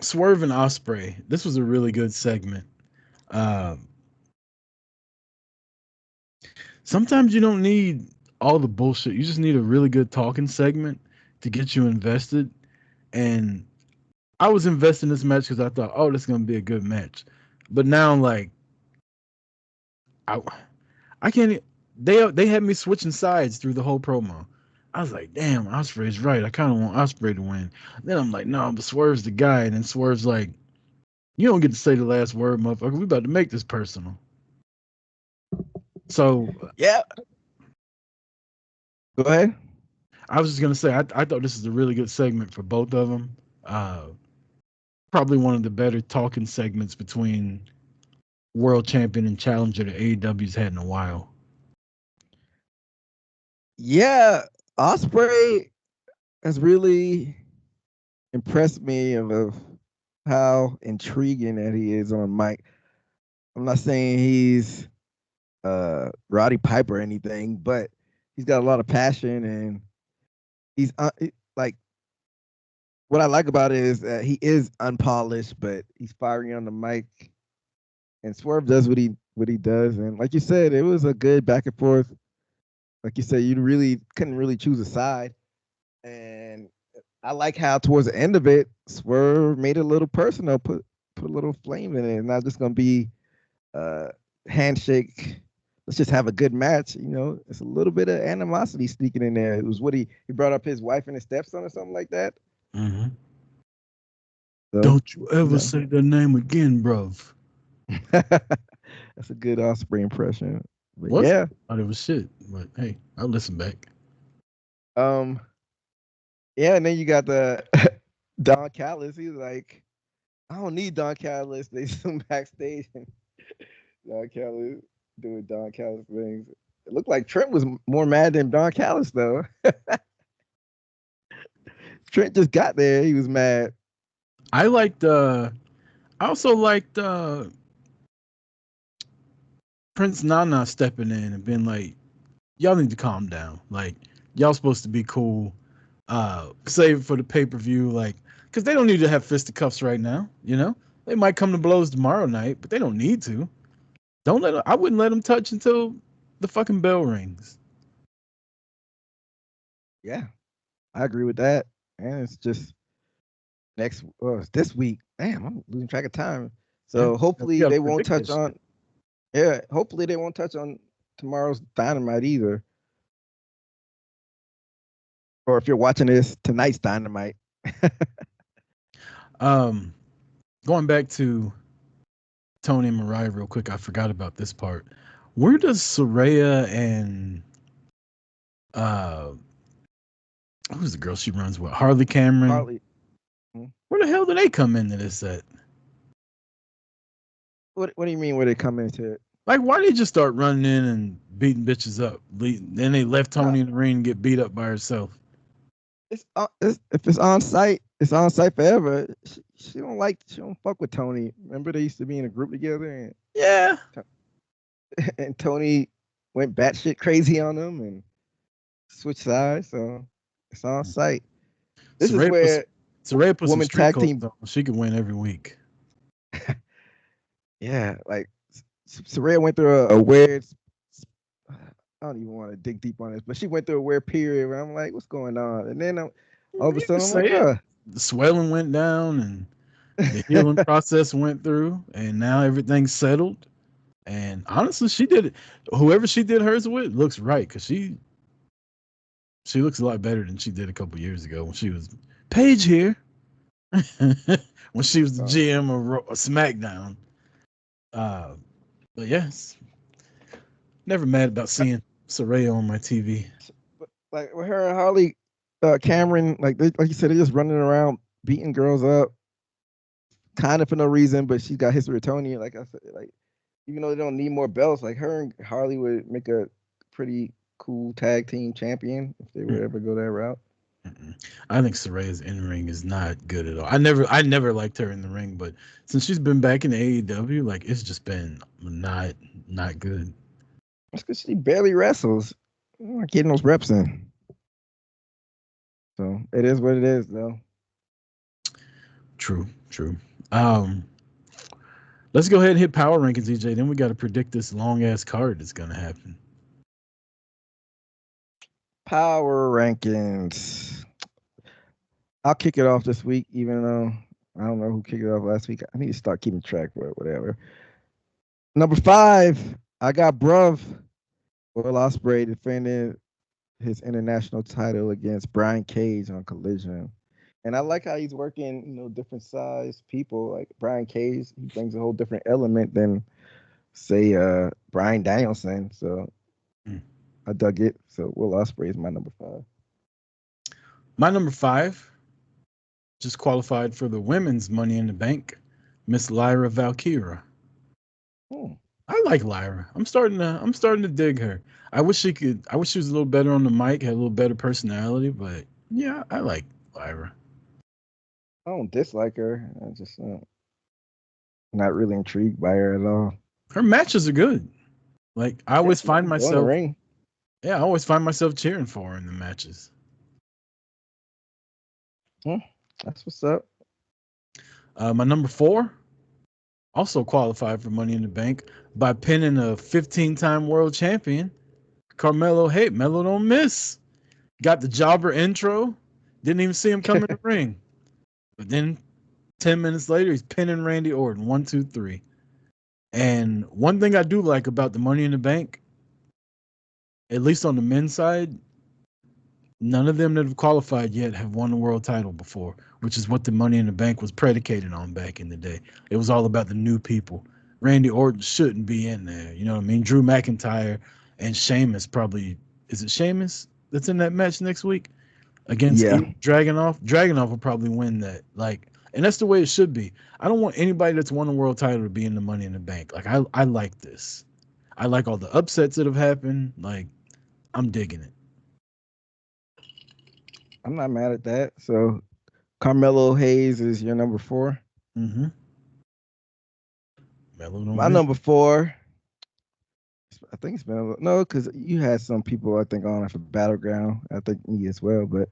Swerve and Osprey. This was a really good segment. Sometimes you don't need all the bullshit. You just need a really good talking segment to get you invested. And I was invested in this match because I thought, oh, this is gonna be a good match. But now I'm like, I can't. They had me switching sides through the whole promo. I was like, damn, Osprey's right. I kind of want Osprey to win. Then I'm like, no, but Swerve's the guy. And then Swerve's like, you don't get to say the last word, motherfucker. We about to make this personal. So yeah. Go ahead. I was just gonna say I thought this is a really good segment for both of them. Probably one of the better talking segments between world champion and challenger that AEW's had in a while. Yeah, Osprey has really impressed me of how intriguing that he is on mic. I'm not saying he's Roddy Piper or anything, but he's got a lot of passion, and he's like, what I like about it is that he is unpolished, but he's fiery on the mic. And Swerve does what he does, and like you said, it was a good back and forth. Like you said, you really couldn't really choose a side, and I like how towards the end of it, Swerve made it a little personal, put a little flame in it, and not just gonna be handshake. Let's just have a good match. It's a little bit of animosity sneaking in there. It was what he brought up his wife and his stepson or something like that. Mm-hmm. So, don't you ever say their name again, bruv. That's a good Osprey impression. But yeah, I thought it was shit. But hey, I'll listen back. Yeah, and then you got the Don Callis. He's like, I don't need Don Callis. They zoom backstage and Don Callis doing Don Callis things. It looked like Trent was more mad than Don Callis though. Trent just got there. He was mad. I liked. I also liked Prince Nana stepping in and being like, "Y'all need to calm down. Like, y'all supposed to be cool. Save it for the pay per view. Like, because they don't need to have fisticuffs right now. You know, they might come to blows tomorrow night, but they don't need to. Don't let. I wouldn't let them touch until the fucking bell rings." Yeah, I agree with that. And it's just it's this week. Damn, I'm losing track of time. So Yeah, hopefully gotta they won't predict touch that on. shit. Yeah, hopefully they won't touch on tomorrow's Dynamite either. Or if you're watching this, tonight's Dynamite. Going back to Tony and Mariah real quick, I forgot about this part. Where does Soraya and uh who's the girl she runs with? Harley Cameron. Harley. Where the hell do they come into this at? What do you mean where they come into it? Like, why they just start running in and beating bitches up? Then they left Tony in the ring and get beat up by herself. It's if it's on site, it's on site forever. She don't fuck with Tony. Remember they used to be in a group together and Yeah. and Tony went batshit crazy on them and switched sides. So it's on site. This is where Saraya put some women street tag clothes team. on. She could win every week. Yeah, like Saraya went through a weird. I don't even want to dig deep on this, but she went through a weird period where I'm like, what's going on? And then all of a sudden I'm like, the swelling went down and the healing process went through, and now everything's settled. And honestly, she did it. Whoever she did hers with looks right, because she looks a lot better than she did a couple years ago when she was Paige here. When she was the GM of SmackDown. But yes, never mad about seeing Saraya on my TV. But like with her and Harley Cameron, like you said, they're just running around beating girls up, kind of for no reason. But she's got history with Tony. Like I said, like even though they don't need more belts, like her and Harley would make a pretty cool tag team champion if they would ever go that route. I think Saraya's in ring is not good at all. I never liked her in the ring, but since she's been back in AEW, like it's just been not good. That's because she barely wrestles. Not getting those reps in. So it is what it is, though. True. Let's go ahead and hit power rankings, EJ. Then we got to predict this long ass card that's gonna happen. Power rankings. I'll kick it off this week, even though I don't know who kicked it off last week. I need to start keeping track, but whatever. Number 5, I got Bruv Will Ospreay defending his international title against Brian Cage on Collision. And I like how he's working, different size people. Like Brian Cage, he brings a whole different element than, say, Bryan Danielson. So I dug it. So Will Ospreay is my number 5. My number 5 just qualified for the women's Money in the Bank, Miss Lyra Valkyria. I like Lyra. I'm starting to dig her. I wish she was a little better on the mic, had a little better personality, but yeah, I like Lyra. I don't dislike her. I just not really intrigued by her at all. Her matches are good. Like I always find myself, ring. Yeah, I always find myself cheering for her in the matches. That's what's up. My number 4 also qualified for Money in the Bank by pinning a 15-time world champion, Carmelo Hayes. Melo don't miss. Got the jobber intro. Didn't even see him come in the ring. But then 10 minutes later, he's pinning Randy Orton. 1, 2, 3. And one thing I do like about the Money in the Bank, at least on the men's side, none of them that have qualified yet have won the world title before, which is what the Money in the Bank was predicated on back in the day. It was all about the new people. Randy Orton shouldn't be in there. You know what I mean? Drew McIntyre and Sheamus probably. Is it Sheamus that's in that match next week? against Yeah. Dragunov. Dragunov will probably win that. Like, and that's the way it should be. I don't want anybody that's won a world title to be in the Money in the Bank. Like, I like this. I like all the upsets that have happened. Like, I'm digging it. I'm not mad at that. So Carmelo Hayes is your number 4. Mm-hmm. Melo don't My win. number 4, I think it's been a no, because you had some people I think on for Battleground. I think me as well. But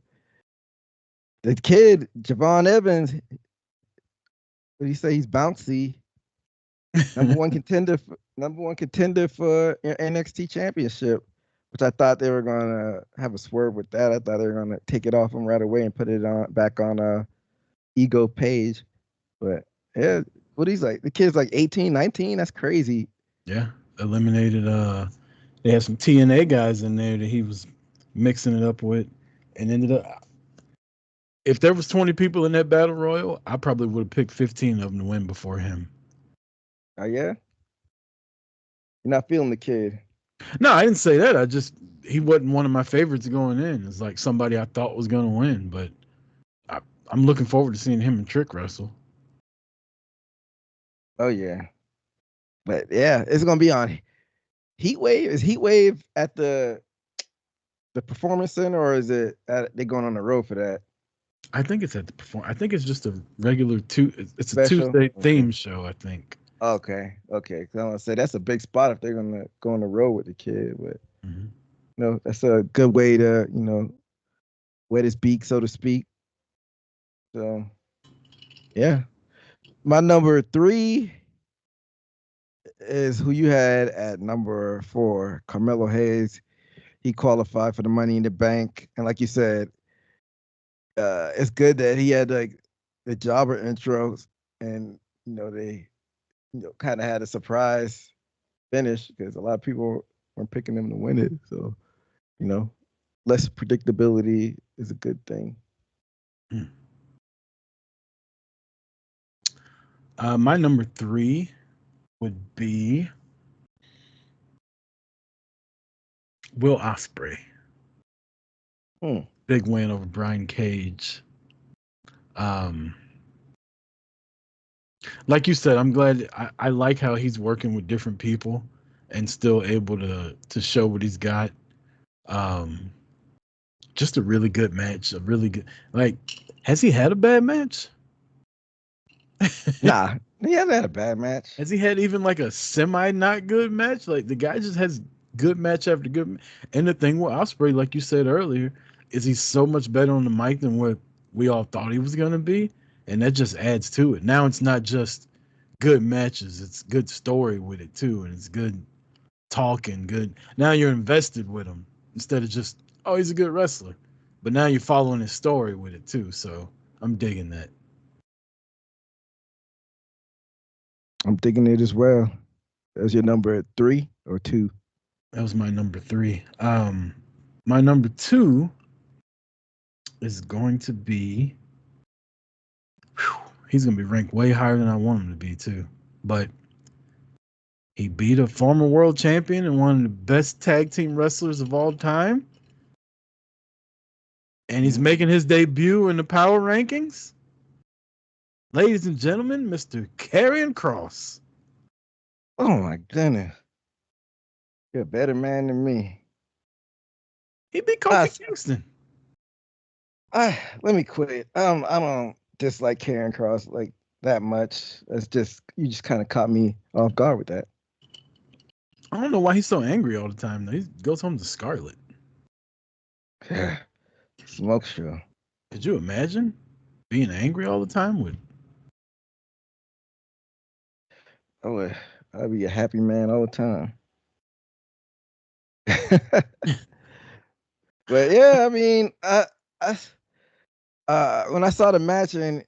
the kid, Javon Evans, what do you say? He's bouncy. Number one contender for your NXT championship, which I thought they were gonna have a swerve with that. I thought they were gonna take it off him right away and put it on back on Ego Page. But yeah, what he's like, the kid's like 18, 19. That's crazy. Yeah, eliminated. They had some TNA guys in there that he was mixing it up with, and ended up. If there was 20 people in that battle royal, I probably would have picked 15 of them to win before him. Oh yeah, you're not feeling the kid. No, I didn't say that. I just he wasn't one of my favorites going in. It's like somebody I thought was going to win, but I'm looking forward to seeing him and Trick wrestle. Oh yeah, but yeah, it's gonna be on Heat Wave. Is Heat Wave at the Performance Center, or is it they going on the road for that? I think it's at the perform. I think it's just a regular It's a Special? Tuesday theme Okay. show. I think. Okay. Cause I'm gonna say that's a big spot if they're gonna go on the road with the kid. But Mm-hmm. that's a good way to wet his beak, so to speak. So yeah, my number 3 is who you had at number 4, Carmelo Hayes. He qualified for the Money in the Bank, and like you said, it's good that he had like the jobber intros, and they kind of had a surprise finish because a lot of people weren't picking him to win it. So less predictability is a good thing. My number 3 would be Will Ospreay. Big win over Brian Cage. Like you said, I'm glad. I like how he's working with different people and still able to show what he's got. Just a really good match. A really good. Like, has he had a bad match? Nah, he hasn't had a bad match. Has he had even like a semi not good match? Like, the guy just has good match after good. And the thing with Ospreay, like you said earlier, is he's so much better on the mic than what we all thought he was gonna be, and that just adds to it. Now it's not just good matches; it's good story with it too, and it's good talking. Good. Now you're invested with him instead of just, oh, he's a good wrestler, but now you're following his story with it too. So I'm digging that. I'm thinking it as well. That's your number 3 or 2? That was my number 3. My number 2 is going to be. He's going to be ranked way higher than I want him to be too, but he beat a former world champion and one of the best tag team wrestlers of all time, and he's making his debut in the power rankings. Ladies and gentlemen, Mr. Karrion Kross. Oh my goodness, you're a better man than me. He beat Kofi Kingston. Let me quit. I don't dislike Karrion Kross like that much. That's just you just kind of caught me off guard with that. I don't know why he's so angry all the time. He goes home to Scarlet. Smoke show. Could you imagine being angry all the time with? I'd be a happy man all the time. But yeah, I mean, when I saw the match and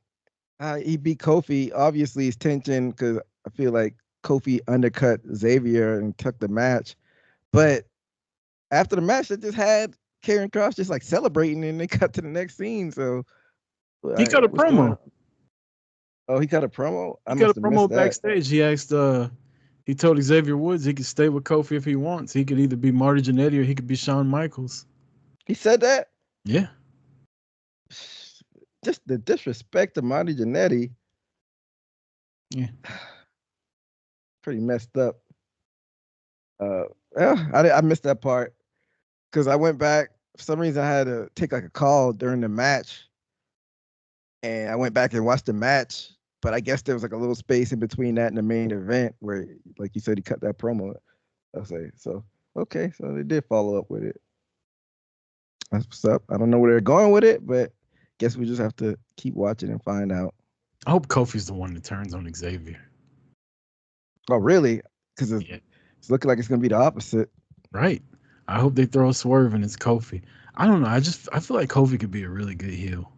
he beat Kofi, obviously it's tension because I feel like Kofi undercut Xavier and took the match. But after the match, they just had Karrion Kross just like celebrating, and they cut to the next scene. So He cut a promo. Oh, he cut a promo. He cut a promo backstage. He asked. He told Xavier Woods he could stay with Kofi if he wants. He could either be Marty Jannetty or he could be Shawn Michaels. He said that? Yeah. Just the disrespect to Monty Jannetty, Yeah. pretty messed up. Yeah, I missed that part because I went back. For some reason, I had to take like a call during the match, and I went back and watched the match. But I guess there was like a little space in between that and the main event where, like you said, he cut that promo. I say so. Okay, so they did follow up with it. That's what's up. I don't know where they're going with it, but guess we just have to keep watching and find out. I hope Kofi's the one that turns on Xavier. Oh, really? Because it's looking like it's gonna be the opposite. Right. I hope they throw a swerve and it's Kofi. I don't know. I feel like Kofi could be a really good heel.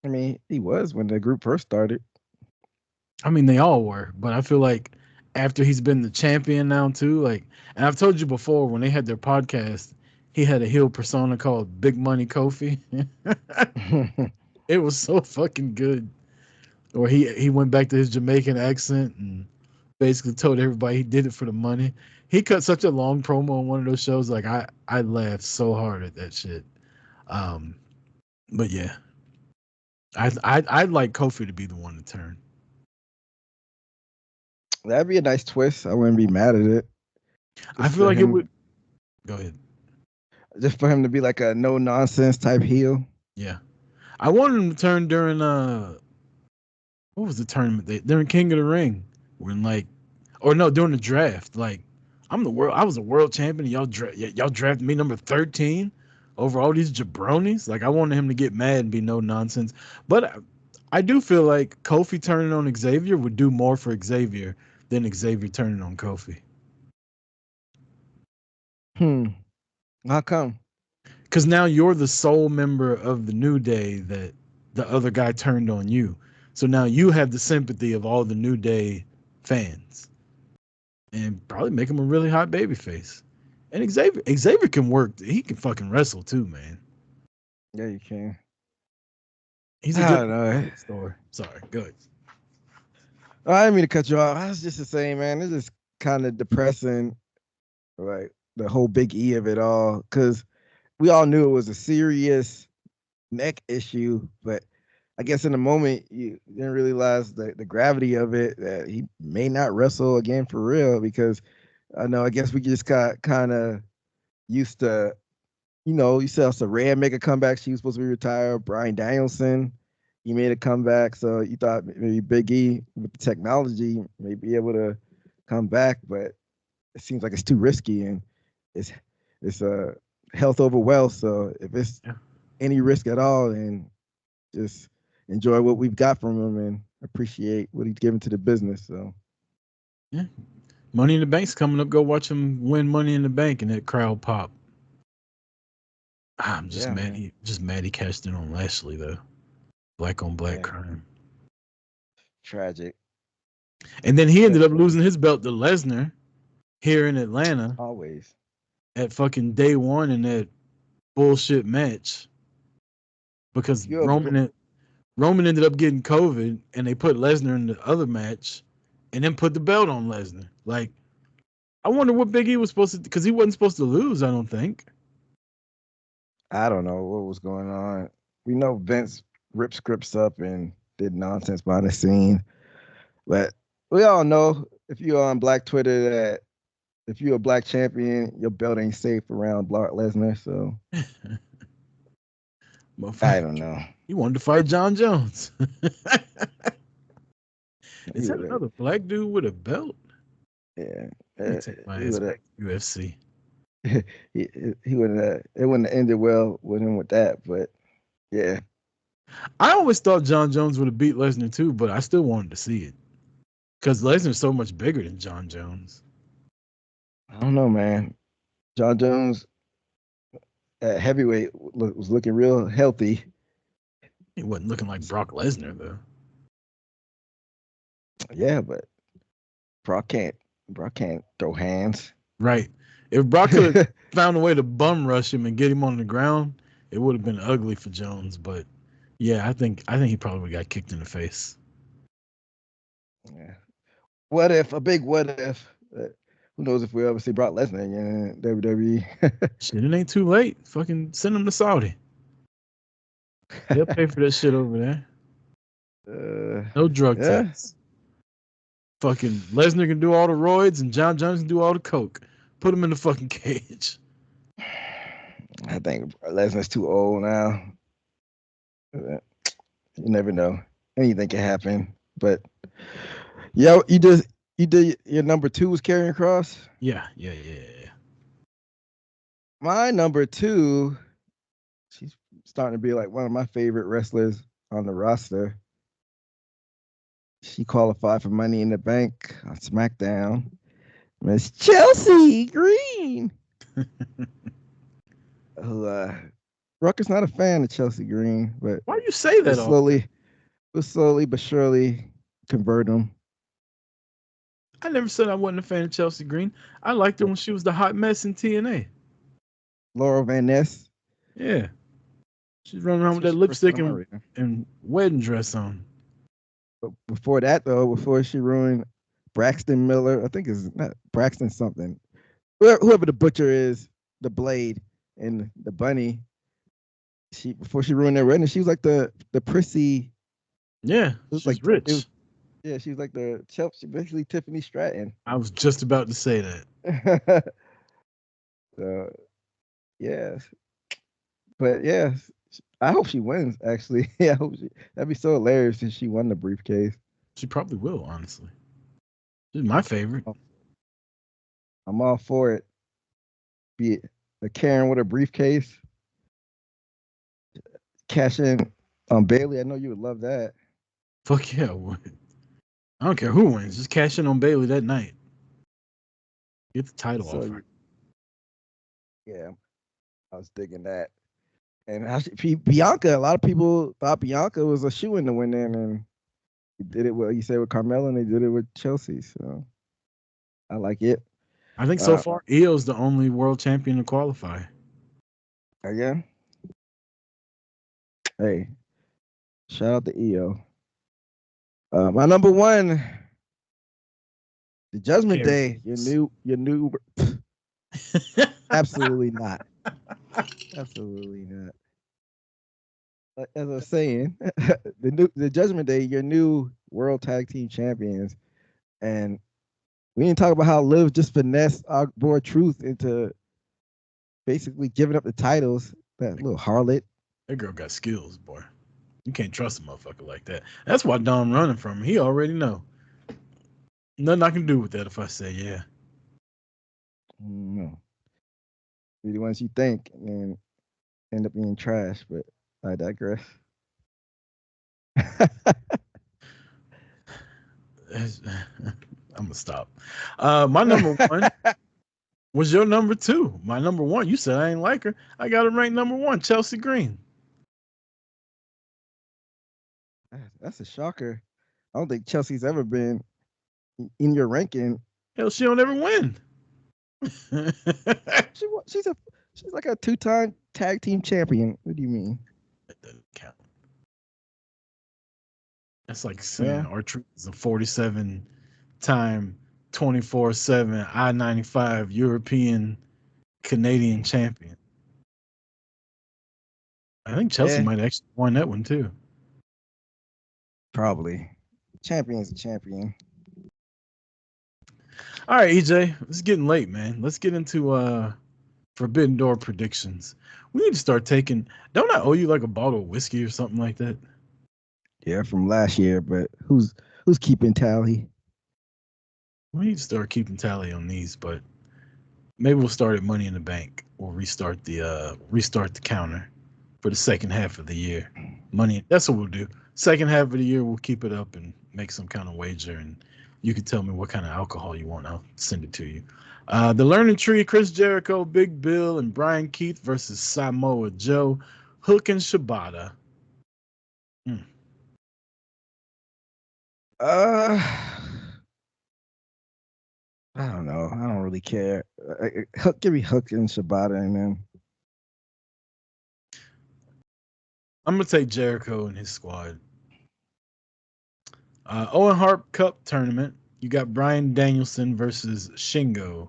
I mean, he was when the group first started. I mean, they all were, but I feel like after he's been the champion now too, like, and I've told you before when they had their podcast, he had a heel persona called Big Money Kofi. It was so fucking good. Or he went back to his Jamaican accent and basically told everybody he did it for the money. He cut such a long promo on one of those shows. Like I laughed so hard at that shit. But yeah, I'd like Kofi to be the one to turn. That'd be a nice twist. I wouldn't be mad at it. I feel like it would. Go ahead. Just for him to be like a no nonsense type heel. Yeah, I wanted him to turn during what was the tournament? During King of the Ring, when during the draft. Like, I was a world champion. And y'all drafted me number 13 over all these jabronis. Like, I wanted him to get mad and be no nonsense. But I do feel like Kofi turning on Xavier would do more for Xavier than Xavier turning on Kofi. How come? Because now you're the sole member of the New Day that the other guy turned on you. So now you have the sympathy of all the New Day fans. And probably make him a really hot babyface. And Xavier can work. He can fucking wrestle too, man. Yeah, you can. He's a good story. Sorry, go ahead. I didn't mean to cut you off. I was just the same, man. It's just kind of depressing, like the whole Big E of it all, because we all knew it was a serious neck issue, but I guess in the moment you didn't realize the gravity of it, that he may not wrestle again for real, because I guess we just got kind of used to, you saw Saraya make a comeback. She was supposed to be retired. Bryan Danielson, he made a comeback. So you thought maybe Big E with the technology may be able to come back, but it seems like it's too risky, and it's health over wealth. So if it's any risk at all, then just enjoy what we've got from him and appreciate what he's given to the business. So yeah, Money in the Bank's coming up. Go watch him win Money in the Bank and that crowd pop. I'm just mad. He cashed in on Lashley though. Black on black crime. Tragic. And then he ended up losing his belt to Lesnar here in Atlanta. Always. At fucking day one in that bullshit match. Because Roman ended up getting COVID and they put Lesnar in the other match and then put the belt on Lesnar. Like, I wonder what Big E was supposed to, because he wasn't supposed to lose, I don't think. I don't know what was going on. We know Vince ripped scripts up and did nonsense behind the scene. But we all know, if you're on Black Twitter, that if you're a black champion, your belt ain't safe around Brock Lesnar. So I don't know. He wanted to fight John Jones. Is that another black dude with a belt? Yeah. UFC. He wouldn't. It wouldn't have ended well with him with that. But yeah, I always thought John Jones would have beat Lesnar too, but I still wanted to see it because Lesnar's so much bigger than John Jones. I don't know, man. John Jones at heavyweight was looking real healthy. He wasn't looking like Brock Lesnar though. Yeah, but Brock can't throw hands. Right. If Brock could have found a way to bum rush him and get him on the ground, it would have been ugly for Jones. But yeah, I think he probably got kicked in the face. Yeah. What if? Who knows if we ever see Brock Lesnar again in WWE? Shit, it ain't too late. Fucking send him to Saudi. They'll pay for that shit over there. No drug Yeah. tests. Fucking Lesnar can do all the roids and John Jones can do all the coke. Put him in the fucking cage. I think Lesnar's too old now. You never know. Anything can happen. But yo, you did your number 2 was Karrion Kross. Yeah. My number 2, she's starting to be like one of my favorite wrestlers on the roster. She qualified for Money in the Bank on SmackDown. Miss Chelsea Green. Who Rucker's not a fan of Chelsea Green, but why you say that? We'll slowly but surely convert him. I never said I wasn't a fan of Chelsea Green. I liked her when she was the hot mess in TNA. Laurel Van Ness. Yeah. She's running around with that lipstick and wedding dress on. But before that, though, before she ruined Braxton Miller, I think it's not Braxton something. Whoever the butcher is, the Blade and the Bunny. Before she ruined their wedding, she was like the prissy. Yeah, she's like rich. She was like the Chelsea, basically Tiffany Stratton. I was just about to say that. So, yeah. But yeah, I hope she wins. Actually, yeah, that'd be so hilarious if she won the briefcase. She probably will, honestly. She's my favorite. I'm all for it. Be it a Karen with a briefcase, cash in on Bailey. I know you would love that. Fuck yeah, I would. I don't care who wins. Just cash in on Bailey that night. Get the title off her. Yeah, I was digging that. And Bianca, a lot of people thought Bianca was a shoe-in to win in, and he did it with, you said, with Carmella, and they did it with Chelsea. So I like it. I think so far, Io's the only world champion to qualify. Again? Hey, shout out to Io. My number 1, the Judgment Day. Your new. Absolutely not. Absolutely not. As I was saying, the Judgment Day, your new World Tag Team Champions, and we didn't talk about how Liv just finessed our boy Truth into basically giving up the titles. That little harlot. That girl got skills, boy. You can't trust a motherfucker like that. That's why Dom running from him. He already know. Nothing I can do with that if I say yeah. No. Be the ones you think and end up being trash, but I digress. I'm gonna stop. My number 1 was your number 2. My number 1, you said I ain't like her. I got her ranked number 1, Chelsea Green. That's a shocker. I don't think Chelsea's ever been in your ranking. Hell, she don't ever win. She's like a 2-time tag team champion. What do you mean? That doesn't count. That's like saying R-Truth is a 47-time 24/7 I-95 European Canadian champion. I think Chelsea might actually won that one too. Probably. Champion's a champion. All right, EJ, it's getting late, man. Let's get into Forbidden Door predictions. We need to start taking. Don't I owe you like a bottle of whiskey or something like that? Yeah, from last year, but who's keeping tally? We need to start keeping tally on these, but maybe we'll start at Money in the Bank. We'll restart the counter for the second half of the year. That's what we'll do. Second half of the year, we'll keep it up and make some kind of wager, and you can tell me what kind of alcohol you want. I'll send it to you. The Learning Tree, Chris Jericho, Big Bill, and Brian Keith versus Samoa Joe, Hook and Shibata. I don't know. I don't really care. Give me Hook and Shibata, and then I'm gonna take Jericho and his squad. Owen Hart Cup tournament. You got Bryan Danielson versus Shingo.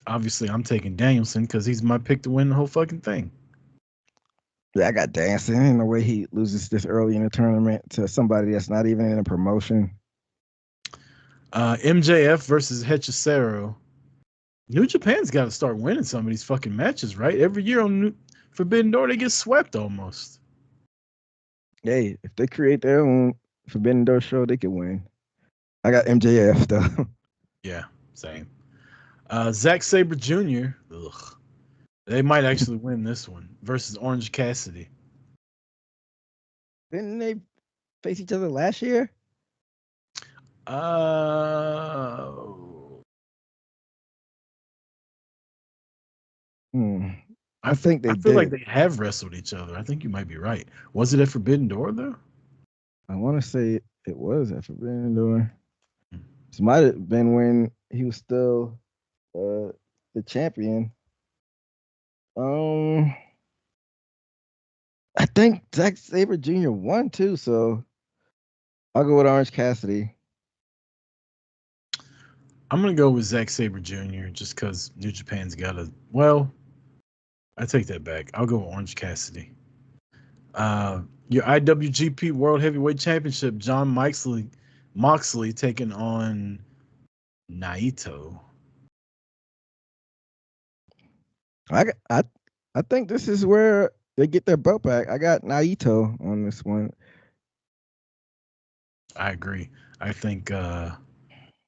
Obviously, I'm taking Danielson because he's my pick to win the whole fucking thing. Yeah, I got dancing. Ain't no way he loses this early in the tournament to somebody that's not even in a promotion. MJF versus Hechicero. New Japan's got to start winning some of these fucking matches, right? Every year on Forbidden Door, they get swept almost. Hey, if they create their own Forbidden Door show, they can win. I got MJF though. Yeah, same. Zack Sabre Jr. Ugh. They might actually win this one versus Orange Cassidy. Didn't they face each other last year? Uh, I think they I feel like did. they have wrestled each other. I think you might be right. Was it at Forbidden Door though? I want to say it was at Forbidden Door. This might have been when he was still the champion. Um, I think Zack Sabre Jr. won too, so I'll go with Orange Cassidy. I'm gonna go with Zack Sabre Jr. just because New Japan's got a. Well, I take that back. I'll go with Orange Cassidy. Your IWGP World Heavyweight Championship, John Moxley taking on Naito. I think this is where they get their belt back. I got Naito on this one. I agree. I think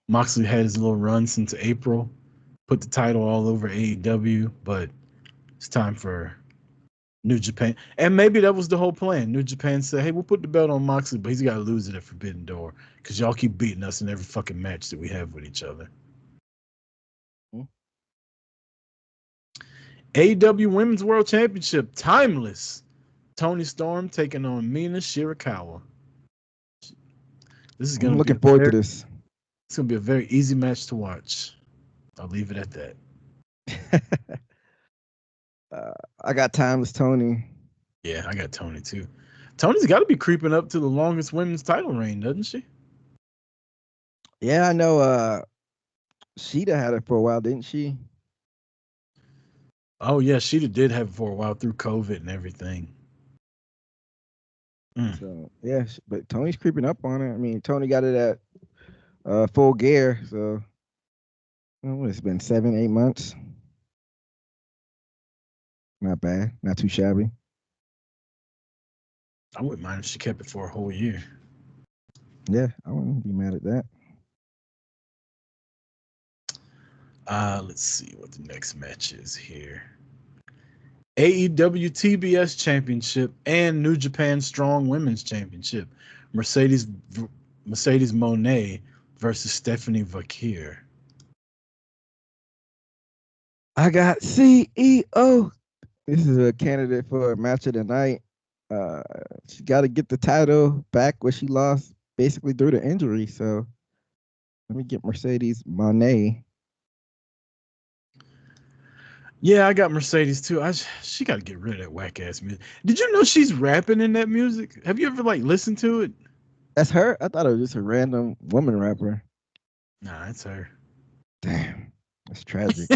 Moxley had his little run since April, put the title all over AEW, but it's time for New Japan. And maybe that was the whole plan. New Japan said, hey, we'll put the belt on Moxley, but he's got to lose it at Forbidden Door because y'all keep beating us in every fucking match that we have with each other. AEW Women's World Championship, Timeless. Toni Storm taking on Mina Shirakawa. This is going I'm to be looking forward to this. It's going to be a very easy match to watch. I'll leave it at that. I got Timeless Tony. Yeah, I got Toni too. Tony's got to be creeping up to the longest women's title reign, doesn't she? Yeah, I know. Sheeta had it for a while, didn't she? Oh yeah, she did have it for a while through COVID and everything. So yeah, but Tony's creeping up on it. I mean, Tony got it at Full Gear, so it's been 7-8 months. Not bad, not too shabby. I wouldn't mind if she kept it for a whole year. Yeah, I wouldn't be mad at that. Let's see what the next match is here. AEW TBS Championship and New Japan Strong Women's Championship. Mercedes Moné versus Stephanie Vakir. I got CEO. This is a candidate for a match of the night. She got to get the title back where she lost basically through the injury. So let me get Mercedes Moné. Yeah, I got Mercedes too. She got to get rid of that whack ass music. Did you know she's rapping in that music? Have you ever listened to it? That's her? I thought it was just a random woman rapper. Nah, it's her. Damn, that's tragic.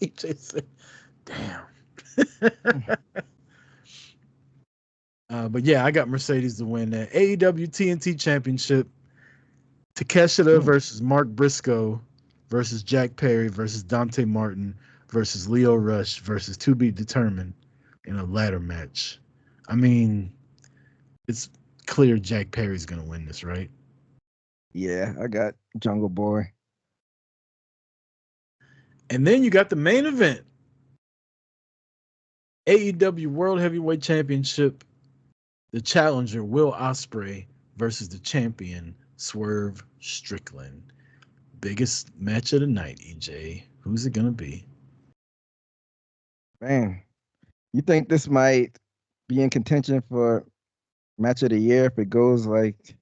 E.J. said, damn. But yeah, I got Mercedes to win that. AEW TNT Championship. Takeshita versus Mark Briscoe versus Jack Perry versus Dante Martin versus Leo Rush versus to be determined in a ladder match. I mean, it's clear Jack Perry's going to win this, right? Yeah, I got Jungle Boy. And then you got the main event. AEW World Heavyweight Championship. The challenger, Will Ospreay versus the champion, Swerve Strickland. Biggest match of the night, EJ. Who's it going to be? Man, you think this might be in contention for match of the year if it goes like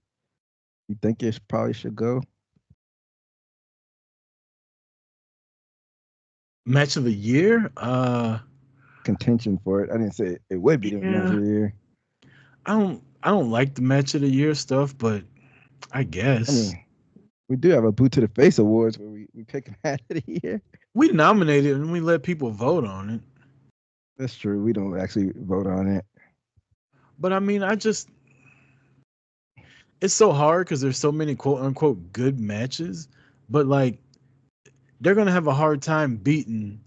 you think it probably should go? Match of the year? Contention for it. I didn't say it would be the match of the year. I don't like the match of the year stuff, but I guess. I mean, we do have a Boot to the Face Awards where we pick match of the year. We nominate it and we let people vote on it. That's true. We don't actually vote on it. But I mean, it's so hard because there's so many quote unquote good matches, but like they're gonna have a hard time beating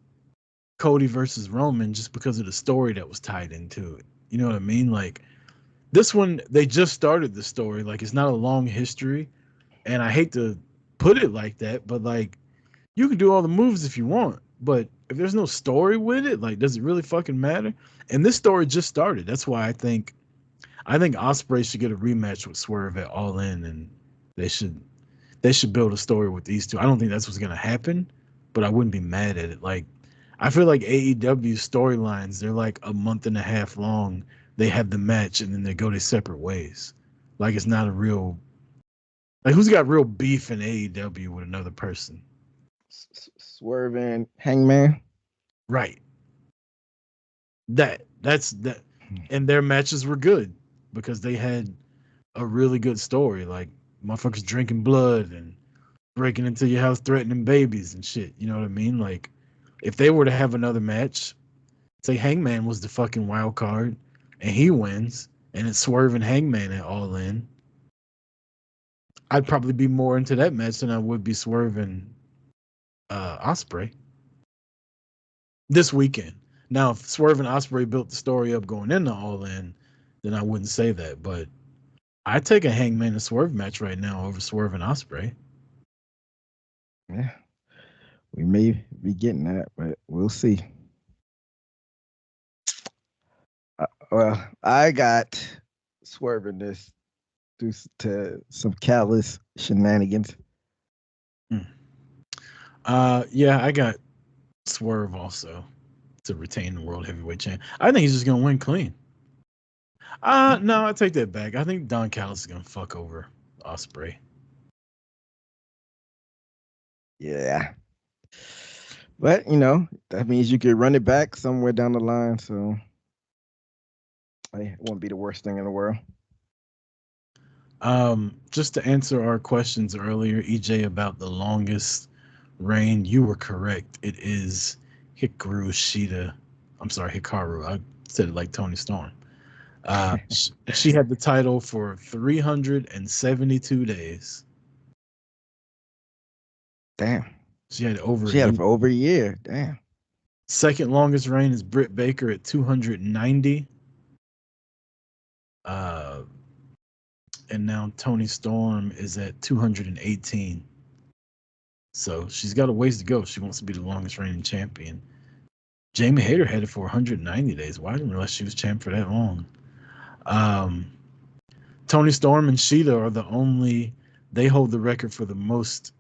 Cody versus Roman just because of the story that was tied into it. You know what I mean? Like this one, they just started the story. Like it's not a long history, and I hate to put it like that, but like you can do all the moves if you want, but if there's no story with it, like does it really fucking matter? And this story just started. That's why I think Ospreay should get a rematch with Swerve at All In, and they should they should build a story with these two. I don't think that's what's gonna happen, but I wouldn't be mad at it. Like I feel like AEW storylines, they're like a month and a half long. They have the match and then they go their separate ways. Like it's not a real like who's got real beef in AEW with another person? Swerving Hangman. Right. That's that and their matches were good because they had a really good story. Like motherfuckers drinking blood and breaking into your house threatening babies and shit. You know what I mean? Like if they were to have another match, say Hangman was the fucking wild card and he wins and it's Swerve and Hangman at All In, I'd probably be more into that match than I would be Swerve and Osprey this weekend. Now, if Swerve and Osprey built the story up going into All In, then I wouldn't say that. But I'd take a Hangman and Swerve match right now over Swerve and Osprey. Yeah, we may be getting that, but we'll see. Well, I got swerving this due to some callous shenanigans. Yeah, I got Swerve also to retain the World Heavyweight Champ. I think he's just gonna win clean. No, I take that back. I think Don Callis is gonna fuck over Osprey. Yeah. But, that means you could run it back somewhere down the line. So it won't be the worst thing in the world. Just to answer our questions earlier, EJ, about the longest reign, you were correct. It is Hikaru Shida. I'm sorry, Hikaru. I said it like Tony Storm. She had the title for 372 days. Damn. She had it over She a had year. it for over a year. Damn. Second longest reign is Britt Baker at 290. And now Tony Storm is at 218. So she's got a ways to go. She wants to be the longest reigning champion. Jamie Hayter had it for 190 days. Why didn't realize she was champ for that long? Tony Storm and Shida are they hold the record for the most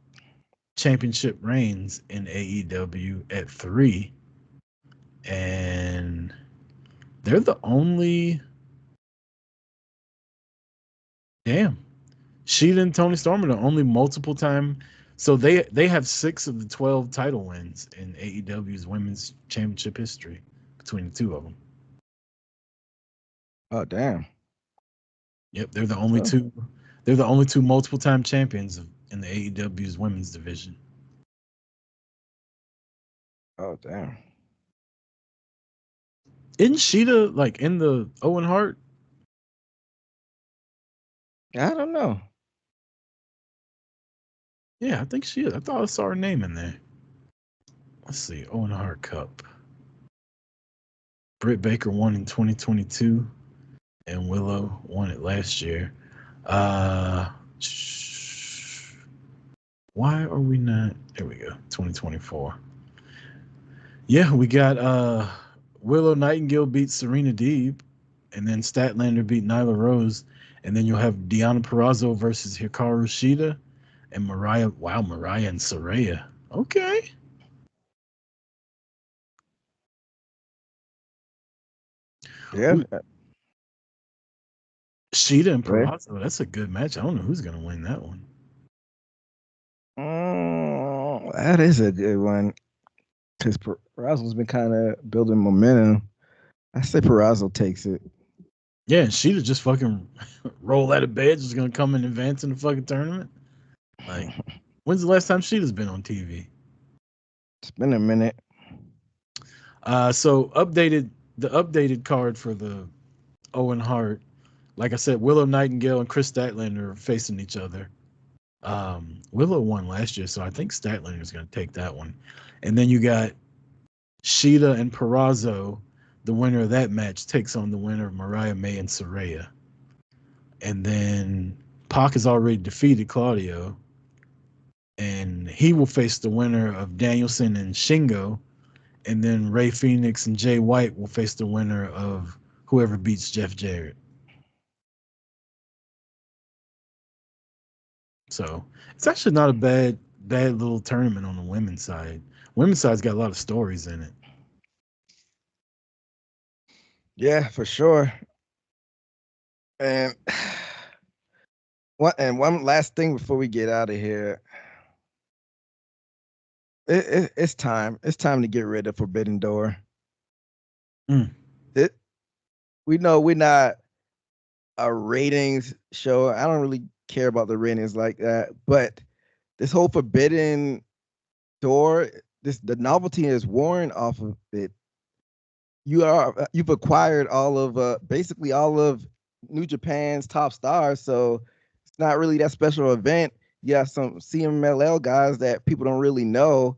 championship reigns in AEW at 3. And they're the only. Damn. Sheeta and Tony Storm are the only multiple time. So they have 6 of the 12 title wins in AEW's women's championship history between the two of them. Oh, damn. Yep, they're the only two. They're the only two multiple time champions in the AEW's women's division. Oh, damn. Isn't Sheeta like in the Owen Hart? I don't know. Yeah, I think she is. I thought I saw her name in there. Let's see, Owen Hart Cup. Britt Baker won in 2022, and Willow won it last year. Why are we not? There we go. 2024. Yeah, we got Willow Nightingale beat Serena Deeb, and then Statlander beat Nyla Rose, and then you'll have Deonna Purrazzo versus Hikaru Shida, and Mariah. Wow, Mariah and Saraya. Okay. Yeah. Shida and Right. Purrazzo. That's a good match. I don't know who's gonna win that one. That is a good one. Because Perazzo's been kind of building momentum. I say Perazzo takes it. Yeah, and Shida just fucking roll out of bed, just gonna come in advance in the fucking tournament. Like, when's the last time Sheeta's been on TV? It's been a minute. So updated the updated card for the Owen Hart, like I said, Willow Nightingale and Chris Statlander are facing each other. Willow won last year, so I think Statlander is going to take that one. And then you got Sheeta and Perazo. The winner of that match takes on the winner of Mariah May and Saraya. And then Pac has already defeated Claudio, and he will face the winner of Danielson and Shingo. And then Ray Phoenix and Jay White will face the winner of whoever beats Jeff Jarrett. So it's actually not a bad little tournament on the women's side. Women's side's got a lot of stories in it. Yeah, for sure. And one last thing before we get out of here. It's time. It's time to get rid of Forbidden Door. We know we're not a ratings show. I don't really care about the ratings like that, but this whole Forbidden Door, the novelty is worn off of it. You've acquired all of basically all of New Japan's top stars, so it's not really that special event. You have some CMLL guys that people don't really know,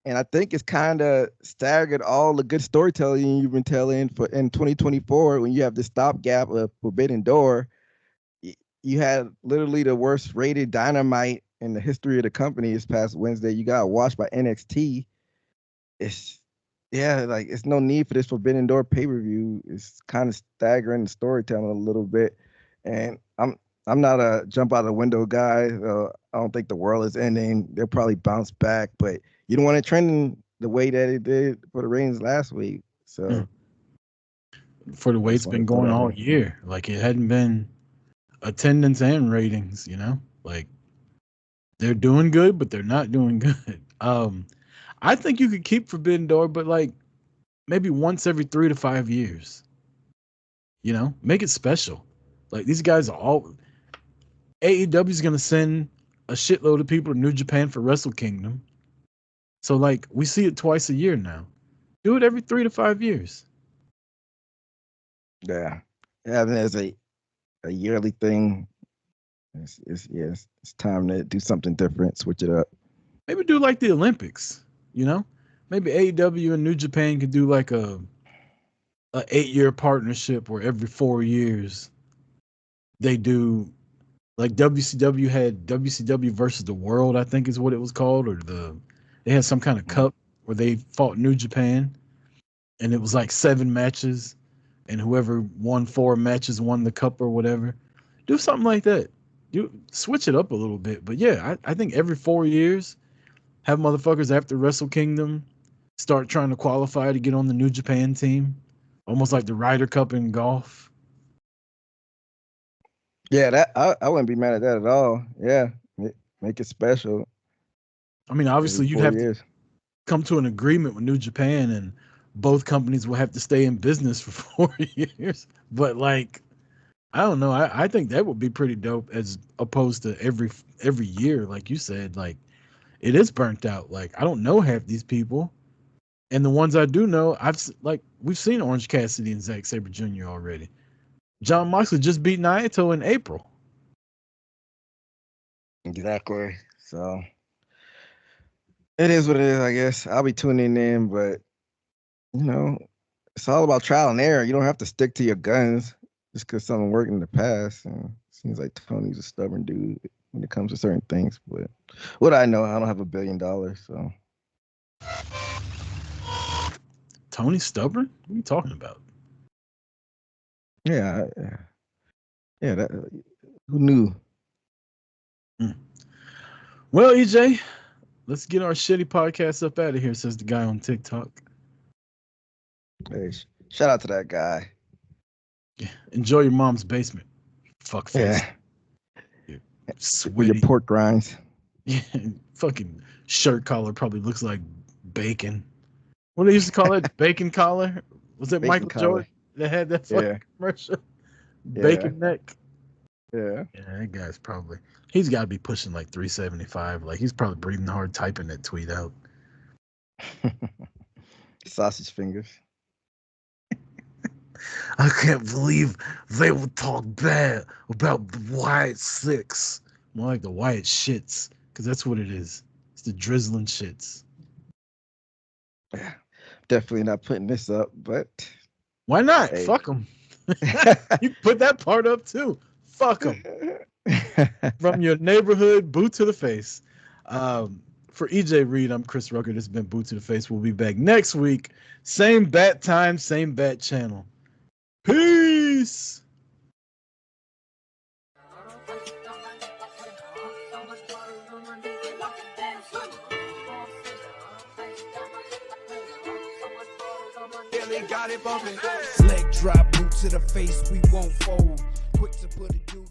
and I think it's kind of staggered all the good storytelling you've been telling in 2024 when you have this stopgap of Forbidden Door. You had literally the worst rated Dynamite in the history of the company this past Wednesday. You got watched by NXT. It's no need for this Forbidden Door pay-per-view. It's kind of staggering the storytelling a little bit. And I'm not a jump out of the window guy. I don't think the world is ending. They'll probably bounce back, but you don't want it trending the way that it did for the ratings last week. So for the way it's been going all year, like it hadn't been attendance and ratings, like they're doing good, but they're not doing good. I think you could keep Forbidden Door, but like maybe once every 3 to 5 years, make it special. Like these guys are all AEW is going to send a shitload of people to New Japan for Wrestle Kingdom. So like we see it twice a year now. Do it every 3 to 5 years. Yeah. As a yearly thing. It's time to do something different, switch it up. Maybe do like the Olympics, Maybe AEW and New Japan could do like a 8-year partnership where every 4 years they do, like WCW had WCW versus the World, I think is what it was called, or they had some kind of cup where they fought New Japan, and it was like 7 matches, and whoever won 4 matches won the cup or whatever. Do something like that. You switch it up a little bit, but yeah, I think every 4 years, have motherfuckers after Wrestle Kingdom start trying to qualify to get on the New Japan team, almost like the Ryder Cup in golf. Yeah, that I wouldn't be mad at that at all. Yeah, make it special. I mean, obviously you'd have to come to an agreement with New Japan, and both companies will have to stay in business for 4 years. But like, I don't know. I think that would be pretty dope as opposed to every year, like you said. Like, it is burnt out. Like, I don't know half these people, and the ones I do know, we've seen Orange Cassidy and Zack Sabre Jr. already. John Moxley just beat Naito in April. Exactly. So it is what it is, I guess. I'll be tuning in, but it's all about trial and error. You don't have to stick to your guns just because something worked in the past. And it seems like Tony's a stubborn dude when it comes to certain things. But what I know, I don't have $1 billion, so. Tony's stubborn? What are you talking about? Yeah. That, who knew? Well, EJ, let's get our shitty podcast up out of here, says the guy on TikTok. Hey, shout out to that guy. Yeah, enjoy your mom's basement. Fuckface. Yeah. Sweaty. With your pork rinds. Yeah, fucking shirt collar probably looks like bacon. What do they used to call it? Bacon collar? Was it Michael Jordan that had that fucking commercial? Bacon neck. Yeah. Yeah, that guy's probably, he's got to be pushing like 375. Like, he's probably breathing hard typing that tweet out. Sausage fingers. I can't believe they would talk bad about the Wyatt Six. More like the Wyatt Shits, because that's what it is. It's the drizzling shits. Definitely not putting this up, but Why not? hey. Fuck them. You put that part up too. Fuck them. From your neighborhood, boot to the face. For EJ Reed, I'm Chris Rucker. This has been Boot to the Face. We'll be back next week. Same bat time, same bat channel. Peace. Leg drop, boot to the face, we won't fold. Quick to put a dude.